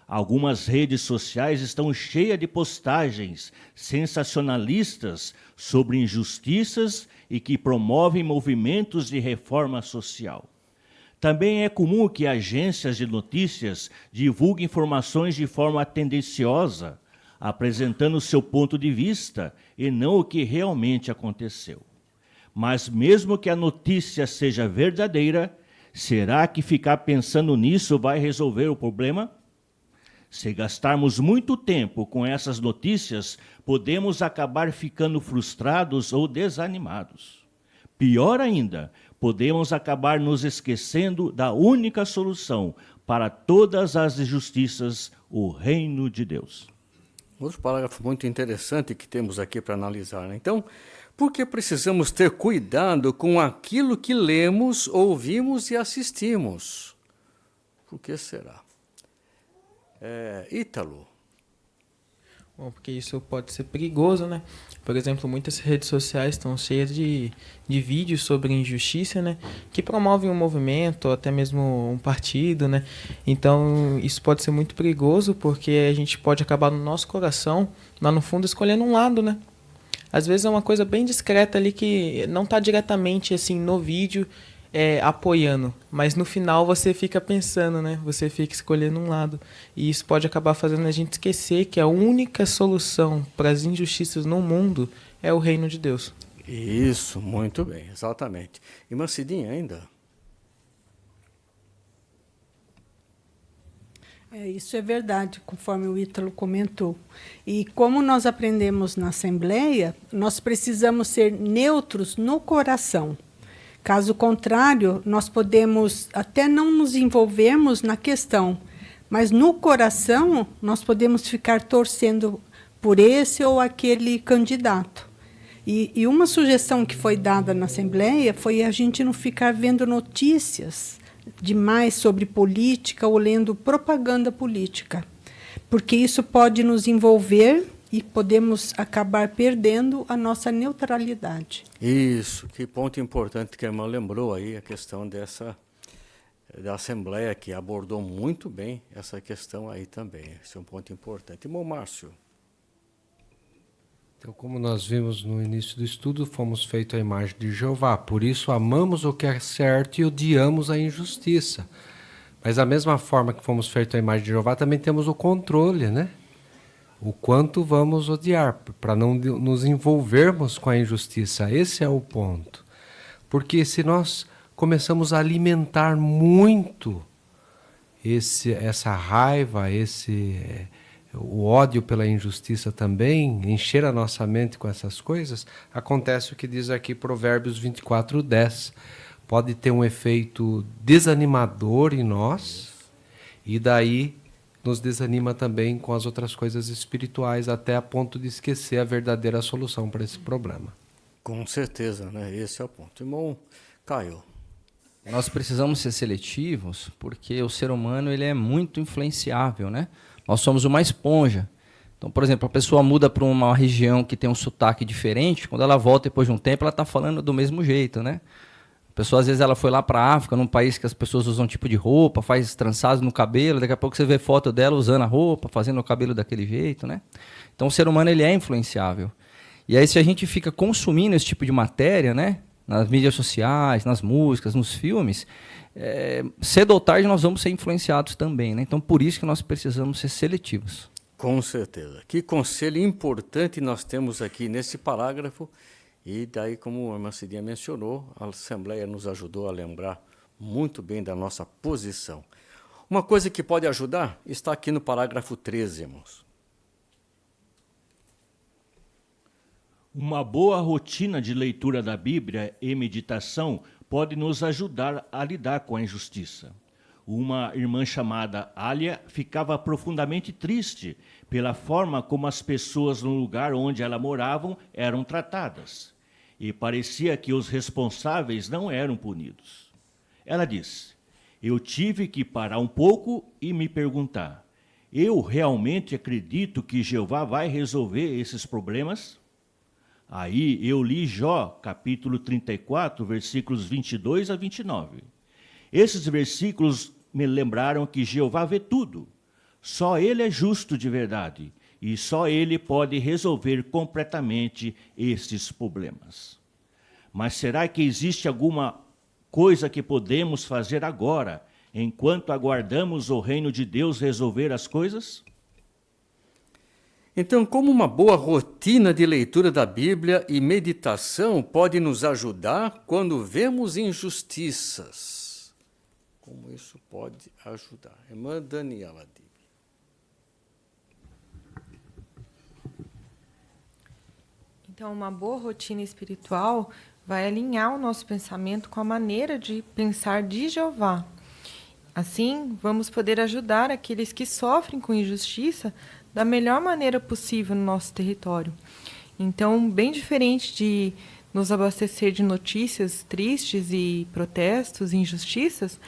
Algumas redes sociais estão cheias de postagens sensacionalistas sobre injustiças e que promovem movimentos de reforma social. Também é comum que agências de notícias divulguem informações de forma tendenciosa, apresentando seu ponto de vista e não o que realmente aconteceu. Mas mesmo que a notícia seja verdadeira, será que ficar pensando nisso vai resolver o problema? Se gastarmos muito tempo com essas notícias, podemos acabar ficando frustrados ou desanimados. Pior ainda, podemos acabar nos esquecendo da única solução para todas as injustiças, o reino de Deus. Outro parágrafo muito interessante que temos aqui para analisar, né? Então, por que precisamos ter cuidado com aquilo que lemos, ouvimos e assistimos? Por que será? Ítalo. Bom, porque isso pode ser perigoso, né? Por exemplo, muitas redes sociais estão cheias de vídeos sobre injustiça, né? Que promovem um movimento, ou até mesmo um partido, né? Então, isso pode ser muito perigoso, porque a gente pode acabar no nosso coração, lá no fundo, escolhendo um lado, né? Às vezes é uma coisa bem discreta ali, que não está diretamente, assim, no vídeo, apoiando, mas no final você fica pensando, né? Você fica escolhendo um lado, e isso pode acabar fazendo a gente esquecer que a única solução para as injustiças no mundo é o reino de Deus. Isso, muito bem, exatamente. Irmã Cidinha ainda? Isso é verdade, conforme o Ítalo comentou. E como nós aprendemos na Assembleia, nós precisamos ser neutros no coração. Caso contrário, nós podemos até não nos envolvermos na questão, mas no coração nós podemos ficar torcendo por esse ou aquele candidato. E uma sugestão que foi dada na Assembleia foi a gente não ficar vendo notícias demais sobre política ou lendo propaganda política, porque isso pode nos envolver e podemos acabar perdendo a nossa neutralidade. Isso, que ponto importante que a irmã lembrou aí, a questão da Assembleia, que abordou muito bem essa questão aí também. Esse é um ponto importante. Irmão Márcio. Então, como nós vimos no início do estudo, fomos feitos à imagem de Jeová. Por isso, amamos o que é certo e odiamos a injustiça. Mas, da mesma forma que fomos feitos à imagem de Jeová, também temos o controle, né? O quanto vamos odiar, para não nos envolvermos com a injustiça. Esse é o ponto. Porque se nós começamos a alimentar muito essa raiva, o ódio pela injustiça também, encher a nossa mente com essas coisas, acontece o que diz aqui Provérbios 24:10. Pode ter um efeito desanimador em nós, e daí nos desanima também com as outras coisas espirituais, até a ponto de esquecer a verdadeira solução para esse problema. Com certeza, né? Esse é o ponto. Irmão Caio. Nós precisamos ser seletivos, porque o ser humano ele é muito influenciável, né? Nós somos uma esponja. Então, por exemplo, a pessoa muda para uma região que tem um sotaque diferente, quando ela volta depois de um tempo, ela está falando do mesmo jeito, né? A pessoa, às vezes, ela foi lá para a África, num país que as pessoas usam um tipo de roupa, faz trançados no cabelo, daqui a pouco você vê foto dela usando a roupa, fazendo o cabelo daquele jeito, né? Então, o ser humano ele é influenciável. E aí, se a gente fica consumindo esse tipo de matéria, né? Nas mídias sociais, nas músicas, nos filmes, cedo ou tarde nós vamos ser influenciados também, né? Então, por isso que nós precisamos ser seletivos. Com certeza. Que conselho importante nós temos aqui nesse parágrafo. E daí, como a irmã Cidinha mencionou, a Assembleia nos ajudou a lembrar muito bem da nossa posição. Uma coisa que pode ajudar está aqui no parágrafo 13, irmãos. Uma boa rotina de leitura da Bíblia e meditação pode nos ajudar a lidar com a injustiça. uma irmã chamada Alia ficava profundamente triste pela forma como as pessoas no lugar onde ela morava eram tratadas. E parecia que os responsáveis não eram punidos. Ela disse: eu tive que parar um pouco e me perguntar: eu realmente acredito que Jeová vai resolver esses problemas? Aí eu li Jó, capítulo 34, versículos 22 a 29. Esses versículos me lembraram que Jeová vê tudo. Só Ele é justo de verdade e só Ele pode resolver completamente esses problemas. Mas será que existe alguma coisa que podemos fazer agora, enquanto aguardamos o reino de Deus resolver as coisas? Então, como uma boa rotina de leitura da Bíblia e meditação pode nos ajudar quando vemos injustiças? Como isso pode ajudar? Irmã Daniela Dib. Então, uma boa rotina espiritual vai alinhar o nosso pensamento com a maneira de pensar de Jeová. Assim, vamos poder ajudar aqueles que sofrem com injustiça da melhor maneira possível no nosso território. Então, bem diferente de nos abastecer de notícias tristes e protestos e injustiças,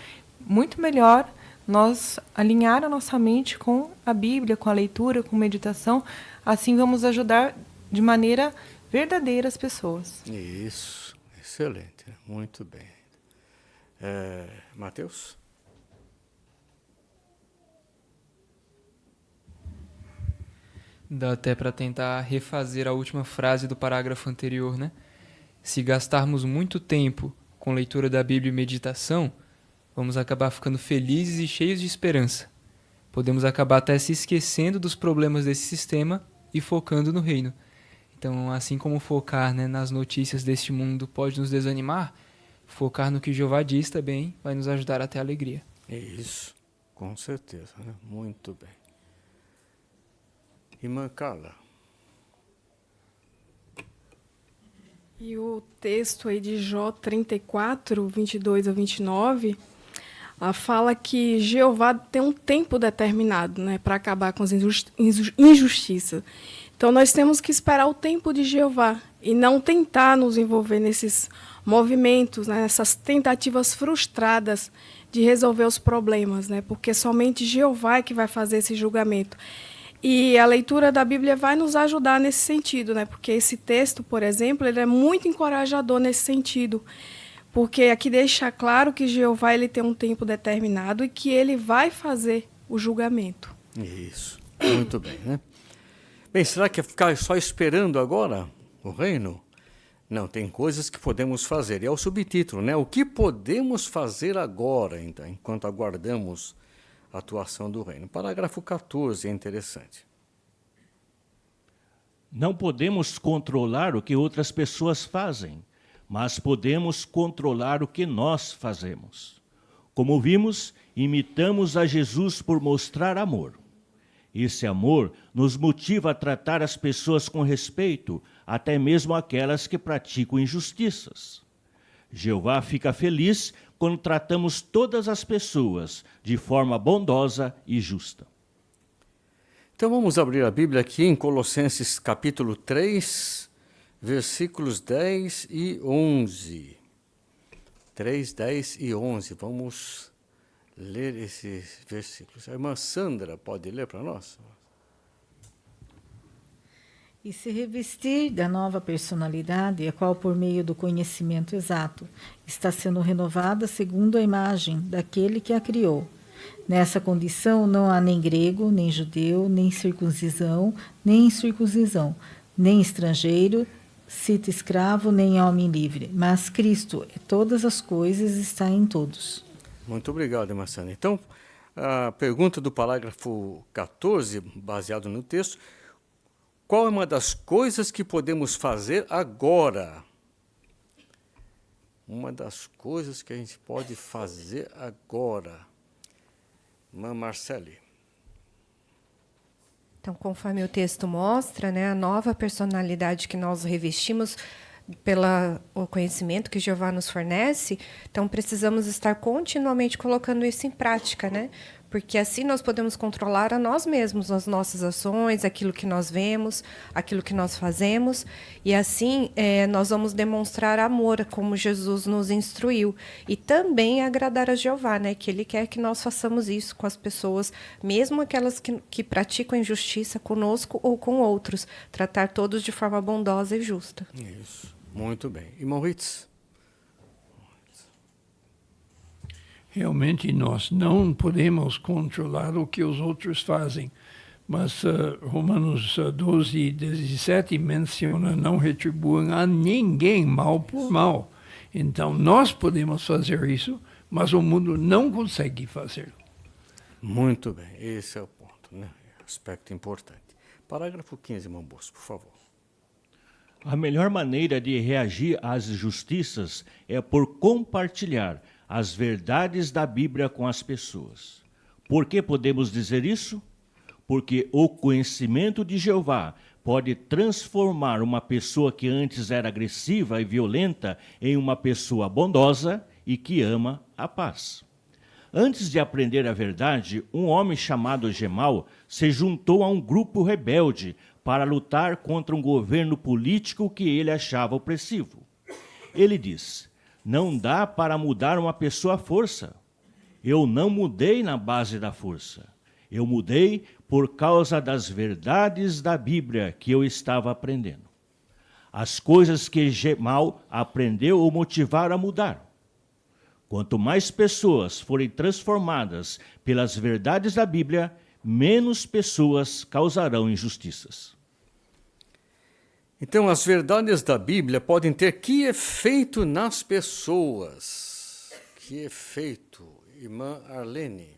muito melhor nós alinhar a nossa mente com a Bíblia, com a leitura, com meditação. Assim vamos ajudar de maneira verdadeira as pessoas. Isso, excelente, muito bem. Mateus? Dá até para tentar refazer a última frase do parágrafo anterior, né? Se gastarmos muito tempo com leitura da Bíblia e meditação, vamos acabar ficando felizes e cheios de esperança. Podemos acabar até se esquecendo dos problemas desse sistema e focando no reino. Então, assim como focar, né, nas notícias deste mundo pode nos desanimar, focar no que Jeová diz também vai nos ajudar a ter alegria. Isso, com certeza, né? Muito bem. Irmã Carla. E o texto aí de Jó 34, 22 a 29, fala que Jeová tem um tempo determinado, né, para acabar com as injustiças. Então, nós temos que esperar o tempo de Jeová e não tentar nos envolver nesses movimentos, né, nessas tentativas frustradas de resolver os problemas, né, porque somente Jeová é que vai fazer esse julgamento. E a leitura da Bíblia vai nos ajudar nesse sentido, né? Porque esse texto, por exemplo, ele é muito encorajador nesse sentido, porque aqui deixa claro que Jeová ele tem um tempo determinado e que ele vai fazer o julgamento. Isso, muito bem, né? Bem, será que é ficar só esperando agora o reino? Não, tem coisas que podemos fazer. E é o subtítulo, né? O que podemos fazer agora, então, enquanto aguardamos a atuação do reino? Parágrafo 14 é interessante. Não podemos controlar o que outras pessoas fazem, mas podemos controlar o que nós fazemos. Como vimos, imitamos a Jesus por mostrar amor. Esse amor nos motiva a tratar as pessoas com respeito, até mesmo aquelas que praticam injustiças. Jeová fica feliz quando tratamos todas as pessoas de forma bondosa e justa. Então vamos abrir a Bíblia aqui em Colossenses capítulo 3, versículos 10 e 11. 3, 10 e 11. Vamos ler esses versículos. A irmã Sandra pode ler para nós? E se revestir da nova personalidade, a qual, por meio do conhecimento exato, está sendo renovada segundo a imagem daquele que a criou. Nessa condição não há nem grego, nem judeu, nem circuncisão, nem incircuncisão, nem estrangeiro, cita escravo, nem homem livre. Mas Cristo, todas as coisas, está em todos. Muito obrigado, irmã Sandra. Então, a pergunta do parágrafo 14, baseado no texto: qual é uma das coisas que podemos fazer agora? Uma das coisas que a gente pode fazer agora. Irmã Marcele. Então, conforme o texto mostra, né, a nova personalidade que nós revestimos o conhecimento que Jeová nos fornece, então precisamos estar continuamente colocando isso em prática, né? Porque assim nós podemos controlar a nós mesmos, as nossas ações, aquilo que nós vemos, aquilo que nós fazemos, e assim nós vamos demonstrar amor, como Jesus nos instruiu, e também agradar a Jeová, né? Que Ele quer que nós façamos isso com as pessoas, mesmo aquelas que praticam injustiça conosco ou com outros, tratar todos de forma bondosa e justa. Isso, muito bem. Irmão Ritz? Realmente nós não podemos controlar o que os outros fazem, mas Romanos 12, 17 menciona: não retribuam a ninguém mal por mal. Então nós podemos fazer isso, mas o mundo não consegue fazer. Muito bem, esse é o ponto, né? Aspecto importante. Parágrafo 15, irmão Bosco, por favor. A melhor maneira de reagir às injustiças é por compartilhar as verdades da Bíblia com as pessoas. Por que podemos dizer isso? Porque o conhecimento de Jeová pode transformar uma pessoa que antes era agressiva e violenta em uma pessoa bondosa e que ama a paz. Antes de aprender a verdade, um homem chamado Gemal se juntou a um grupo rebelde para lutar contra um governo político que ele achava opressivo. Ele diz: não dá para mudar uma pessoa à força. Eu não mudei na base da força. Eu mudei por causa das verdades da Bíblia que eu estava aprendendo. As coisas que Gemal aprendeu o motivaram a mudar. Quanto mais pessoas forem transformadas pelas verdades da Bíblia, menos pessoas causarão injustiças. Então, as verdades da Bíblia podem ter que efeito nas pessoas? Que efeito, irmã Arlene?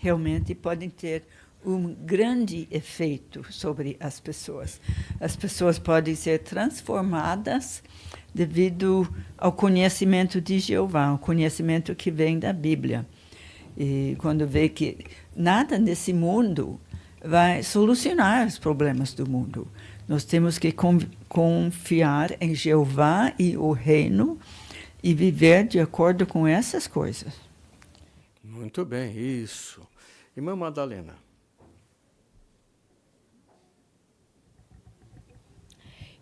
Realmente podem ter um grande efeito sobre as pessoas. As pessoas podem ser transformadas devido ao conhecimento de Jeová, o conhecimento que vem da Bíblia. E quando vê que nada nesse mundo vai solucionar os problemas do mundo. Nós temos que confiar em Jeová e o reino e viver de acordo com essas coisas. Muito bem, isso. Irmã Madalena.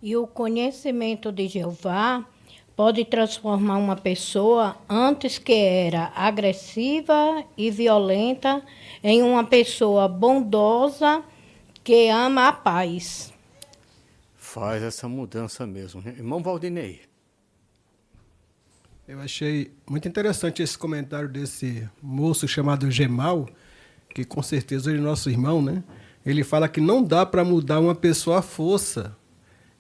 E o conhecimento de Jeová pode transformar uma pessoa antes que era agressiva e violenta em uma pessoa bondosa que ama a paz. Faz essa mudança mesmo, né? Irmão Valdinei. Eu achei muito interessante esse comentário desse moço chamado Gemal, que com certeza ele é nosso irmão, né? Ele fala que não dá para mudar uma pessoa à força.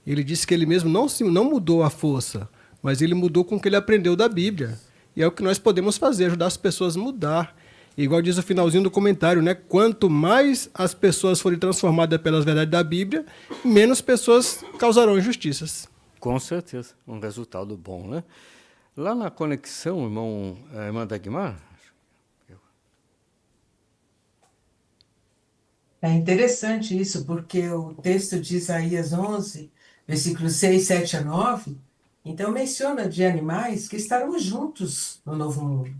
Ele disse que ele mesmo não mudou à força, mas ele mudou com o que ele aprendeu da Bíblia. E é o que nós podemos fazer, ajudar as pessoas a mudar. E igual diz o finalzinho do comentário, né? Quanto mais as pessoas forem transformadas pelas verdades da Bíblia, menos pessoas causarão injustiças. Com certeza, um resultado bom, né? Lá na conexão, irmã Dagmar... É interessante isso, porque o texto de Isaías 11, versículos 6, 7 a 9, então menciona de animais que estarão juntos no novo mundo,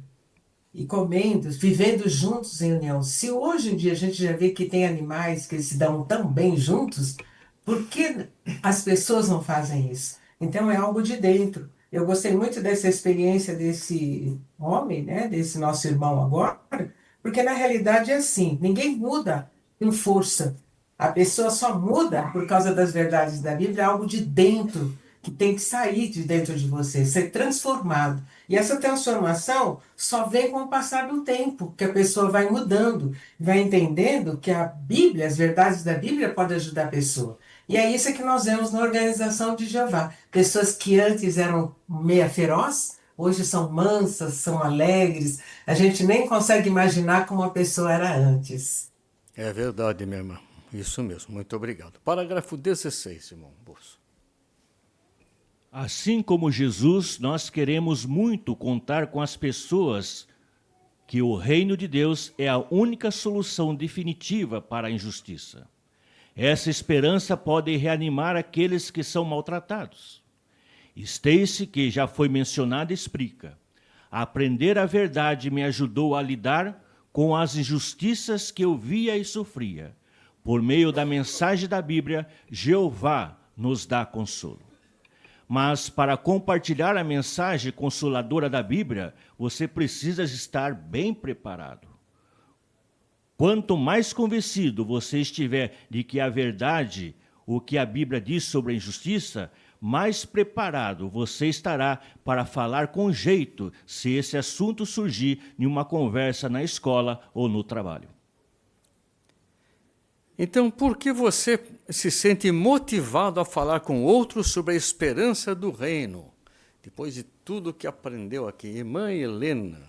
e comendo, vivendo juntos em união. Se hoje em dia a gente já vê que tem animais que se dão tão bem juntos, por que as pessoas não fazem isso? Então é algo de dentro. Eu gostei muito dessa experiência desse homem, né, desse nosso irmão agora, porque na realidade é assim, ninguém muda com força. A pessoa só muda por causa das verdades da Bíblia, é algo de dentro, que tem que sair de dentro de você, ser transformado. E essa transformação só vem com o passar do tempo, que a pessoa vai mudando, vai entendendo que a Bíblia, as verdades da Bíblia podem ajudar a pessoa. E é isso que nós vemos na organização de Jeová. Pessoas que antes eram meia feroz, hoje são mansas, são alegres. A gente nem consegue imaginar como a pessoa era antes. É verdade, minha irmã. Isso mesmo. Muito obrigado. Parágrafo 16, irmão Bolso. Assim como Jesus, nós queremos muito contar com as pessoas que o reino de Deus é a única solução definitiva para a injustiça. Essa esperança pode reanimar aqueles que são maltratados. Stacy, que já foi mencionada, explica: aprender a verdade me ajudou a lidar com as injustiças que eu via e sofria. Por meio da mensagem da Bíblia, Jeová nos dá consolo. Mas para compartilhar a mensagem consoladora da Bíblia, você precisa estar bem preparado. Quanto mais convencido você estiver de que a verdade, o que a Bíblia diz sobre a injustiça, mais preparado você estará para falar com jeito se esse assunto surgir em uma conversa na escola ou no trabalho. Então, por que você se sente motivado a falar com outros sobre a esperança do reino, depois de tudo que aprendeu aqui? Irmã Helena.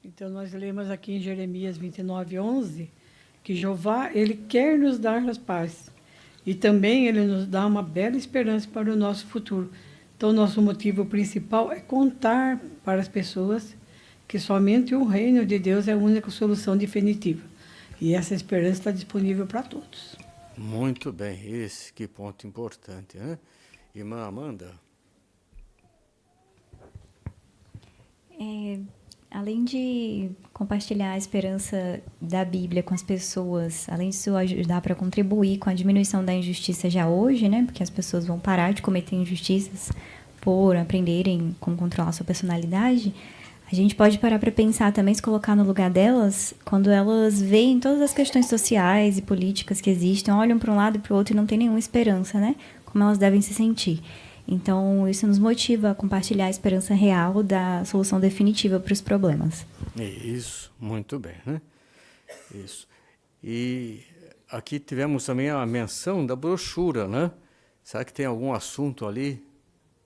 Então, nós lemos aqui em Jeremias 29:11, que Jeová, ele quer nos dar a paz. E também ele nos dá uma bela esperança para o nosso futuro. Então, nosso motivo principal é contar para as pessoas que somente o reino de Deus é a única solução definitiva. E essa esperança está disponível para todos. Muito bem, esse que ponto importante, né? Irmã Amanda. Além de compartilhar a esperança da Bíblia com as pessoas, além disso ajudar para contribuir com a diminuição da injustiça já hoje, né? Porque as pessoas vão parar de cometer injustiças por aprenderem como controlar a sua personalidade, a gente pode parar para pensar também, se colocar no lugar delas, quando elas veem todas as questões sociais e políticas que existem, olham para um lado e para o outro e não tem nenhuma esperança, né? Como elas devem se sentir. Então, isso nos motiva a compartilhar a esperança real da solução definitiva para os problemas. Isso, muito bem, né? Isso. E aqui tivemos também a menção da brochura, né? Será que tem algum assunto ali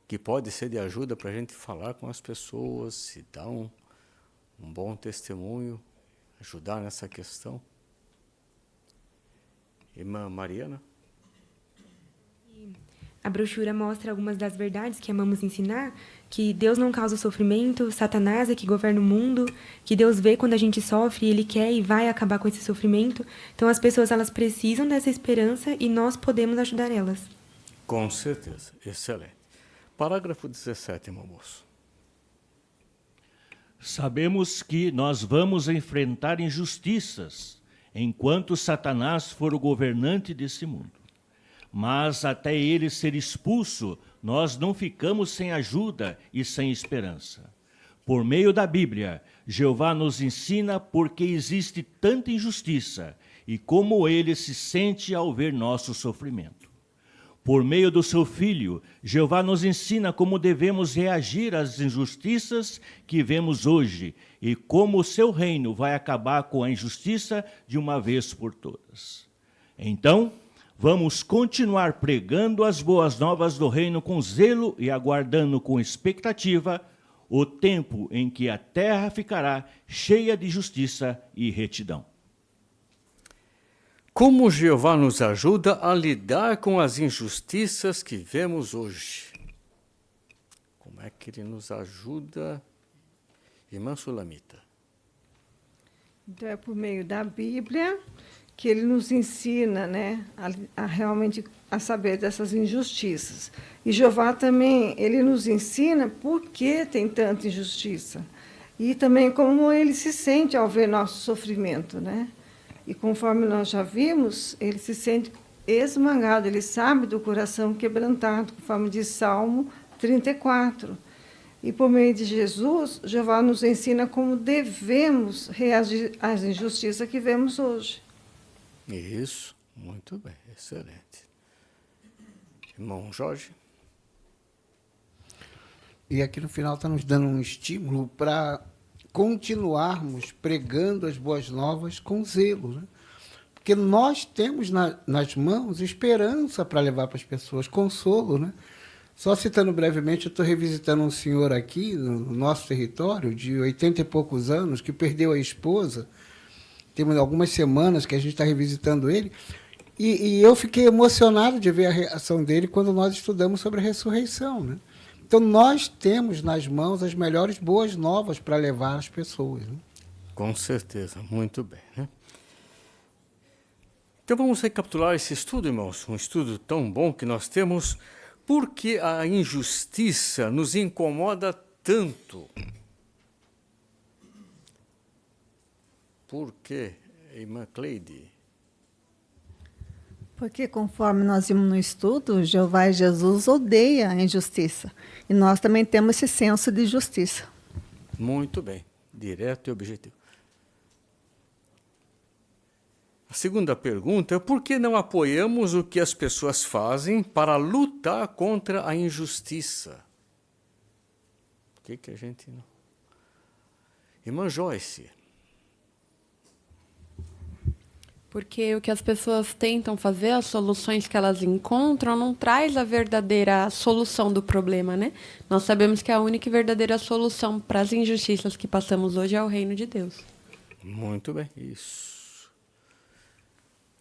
que pode ser de ajuda para a gente falar com as pessoas, se dar um bom testemunho, ajudar nessa questão? Irmã Mariana? A brochura mostra algumas das verdades que amamos ensinar, que Deus não causa sofrimento, Satanás é que governa o mundo, que Deus vê quando a gente sofre e Ele quer e vai acabar com esse sofrimento. Então as pessoas elas precisam dessa esperança e nós podemos ajudar elas. Com certeza, excelente. Parágrafo 17, meu moço. Sabemos que nós vamos enfrentar injustiças enquanto Satanás for o governante desse mundo. Mas até ele ser expulso, nós não ficamos sem ajuda e sem esperança. Por meio da Bíblia, Jeová nos ensina por que existe tanta injustiça e como ele se sente ao ver nosso sofrimento. Por meio do seu Filho, Jeová nos ensina como devemos reagir às injustiças que vemos hoje e como o seu reino vai acabar com a injustiça de uma vez por todas. Então, vamos continuar pregando as boas novas do reino com zelo e aguardando com expectativa o tempo em que a terra ficará cheia de justiça e retidão. Como Jeová nos ajuda a lidar com as injustiças que vemos hoje? Como é que Ele nos ajuda? Irmã Sulamita. Então, é por meio da Bíblia que Ele nos ensina, né, a realmente a saber dessas injustiças. E Jeová também, Ele nos ensina por que tem tanta injustiça. E também como Ele se sente ao ver nosso sofrimento, né? E conforme nós já vimos, ele se sente esmagado, ele sabe do coração quebrantado, conforme diz Salmo 34. E por meio de Jesus, Jeová nos ensina como devemos reagir às injustiças que vemos hoje. Isso, muito bem, excelente. Irmão Jorge? E aqui no final está nos dando um estímulo para continuarmos pregando as boas novas com zelo, né? Porque nós temos nas mãos esperança para levar para as pessoas, consolo, né? Só citando brevemente, eu estou revisitando um senhor aqui no nosso território, de 80 e poucos anos, que perdeu a esposa. Temos algumas semanas que a gente está revisitando ele, e eu fiquei emocionado de ver a reação dele quando nós estudamos sobre a ressurreição, né? Então, nós temos nas mãos as melhores boas novas para levar às pessoas. Né? Com certeza, muito bem. Né? Então vamos recapitular esse estudo, irmãos, um estudo tão bom que nós temos. Por que a injustiça nos incomoda tanto? Por quê, irmã Cleide? Porque conforme nós vimos no estudo, Jeová e Jesus odeia a injustiça. E nós também temos esse senso de justiça. Muito bem, direto e objetivo. A segunda pergunta é por que não apoiamos o que as pessoas fazem para lutar contra a injustiça? Por que a gente não... Irmã Joyce. Porque o que as pessoas tentam fazer, as soluções que elas encontram, não traz a verdadeira solução do problema, né? Nós sabemos que a única e verdadeira solução para as injustiças que passamos hoje é o reino de Deus. Muito bem, isso.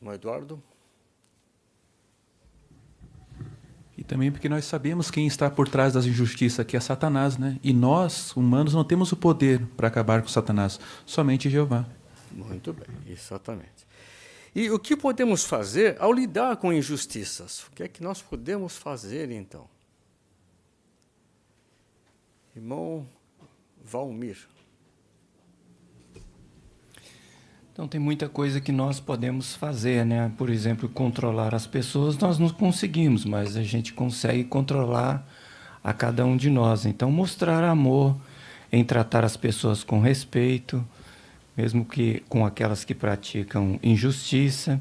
Eduardo? E também porque nós sabemos quem está por trás das injustiças, que é Satanás, né? E nós, humanos, não temos o poder para acabar com Satanás, somente Jeová. Muito bem, exatamente. E o que podemos fazer ao lidar com injustiças? O que é que nós podemos fazer, então? Irmão Valmir. Então, tem muita coisa que nós podemos fazer, né? Por exemplo, controlar as pessoas, nós não conseguimos, mas a gente consegue controlar a cada um de nós. Então, mostrar amor em tratar as pessoas com respeito, mesmo que com aquelas que praticam injustiça.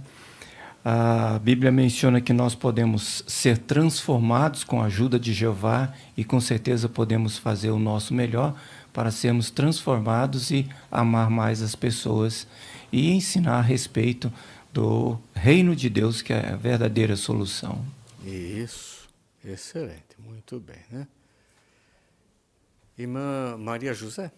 A Bíblia menciona que nós podemos ser transformados com a ajuda de Jeová e, com certeza, podemos fazer o nosso melhor para sermos transformados e amar mais as pessoas e ensinar a respeito do reino de Deus, que é a verdadeira solução. Isso, excelente, muito bem, né? Irmã Maria José.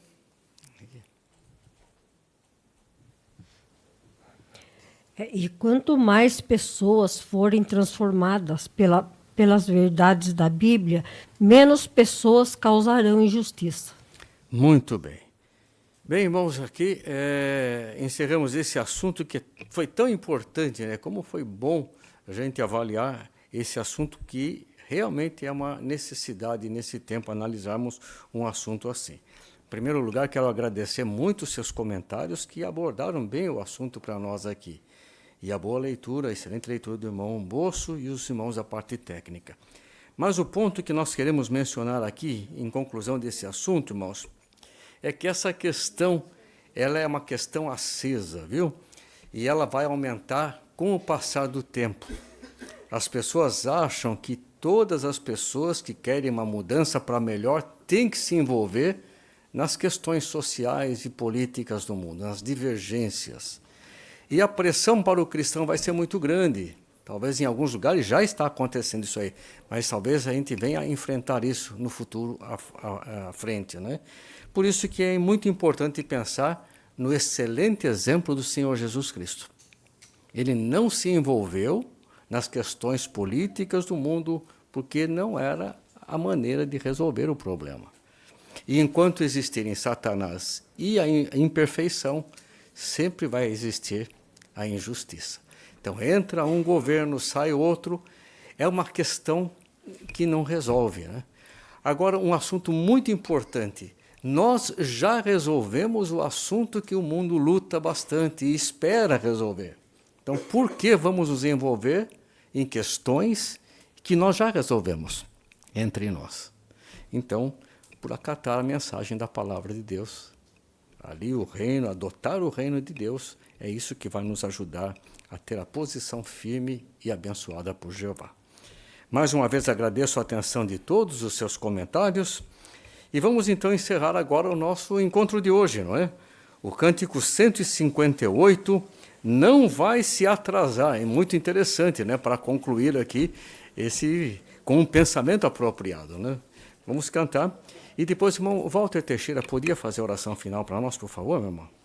E quanto mais pessoas forem transformadas pelas verdades da Bíblia, menos pessoas causarão injustiça. Muito bem. Bem, irmãos, aqui encerramos esse assunto que foi tão importante, né? Como foi bom a gente avaliar esse assunto que realmente é uma necessidade nesse tempo analisarmos um assunto assim. Em primeiro lugar, quero agradecer muito os seus comentários que abordaram bem o assunto para nós aqui. E a boa leitura, a excelente leitura do irmão Bosso e os irmãos da parte técnica. Mas o ponto que nós queremos mencionar aqui, em conclusão desse assunto, irmãos, é que essa questão, ela é uma questão acesa, viu? E ela vai aumentar com o passar do tempo. As pessoas acham que todas as pessoas que querem uma mudança para melhor têm que se envolver nas questões sociais e políticas do mundo, nas divergências. E a pressão para o cristão vai ser muito grande. Talvez em alguns lugares já está acontecendo isso aí, mas talvez a gente venha a enfrentar isso no futuro à frente, né? Por isso que é muito importante pensar no excelente exemplo do Senhor Jesus Cristo. Ele não se envolveu nas questões políticas do mundo porque não era a maneira de resolver o problema. E enquanto existirem Satanás e a imperfeição, sempre vai existir a injustiça. Então, entra um governo, sai outro, é uma questão que não resolve, né? Agora, um assunto muito importante. Nós já resolvemos o assunto que o mundo luta bastante e espera resolver. Então, por que vamos nos envolver em questões que nós já resolvemos entre nós? Então, por acatar a mensagem da palavra de Deus, ali o reino, adotar o reino de Deus, é isso que vai nos ajudar a ter a posição firme e abençoada por Jeová. Mais uma vez agradeço a atenção de todos os seus comentários e vamos então encerrar agora o nosso encontro de hoje, não é? O cântico 158 não vai se atrasar, é muito interessante, né? Para concluir aqui esse com um pensamento apropriado, né? Vamos cantar e depois o irmão Walter Teixeira podia fazer a oração final para nós, por favor, meu irmão?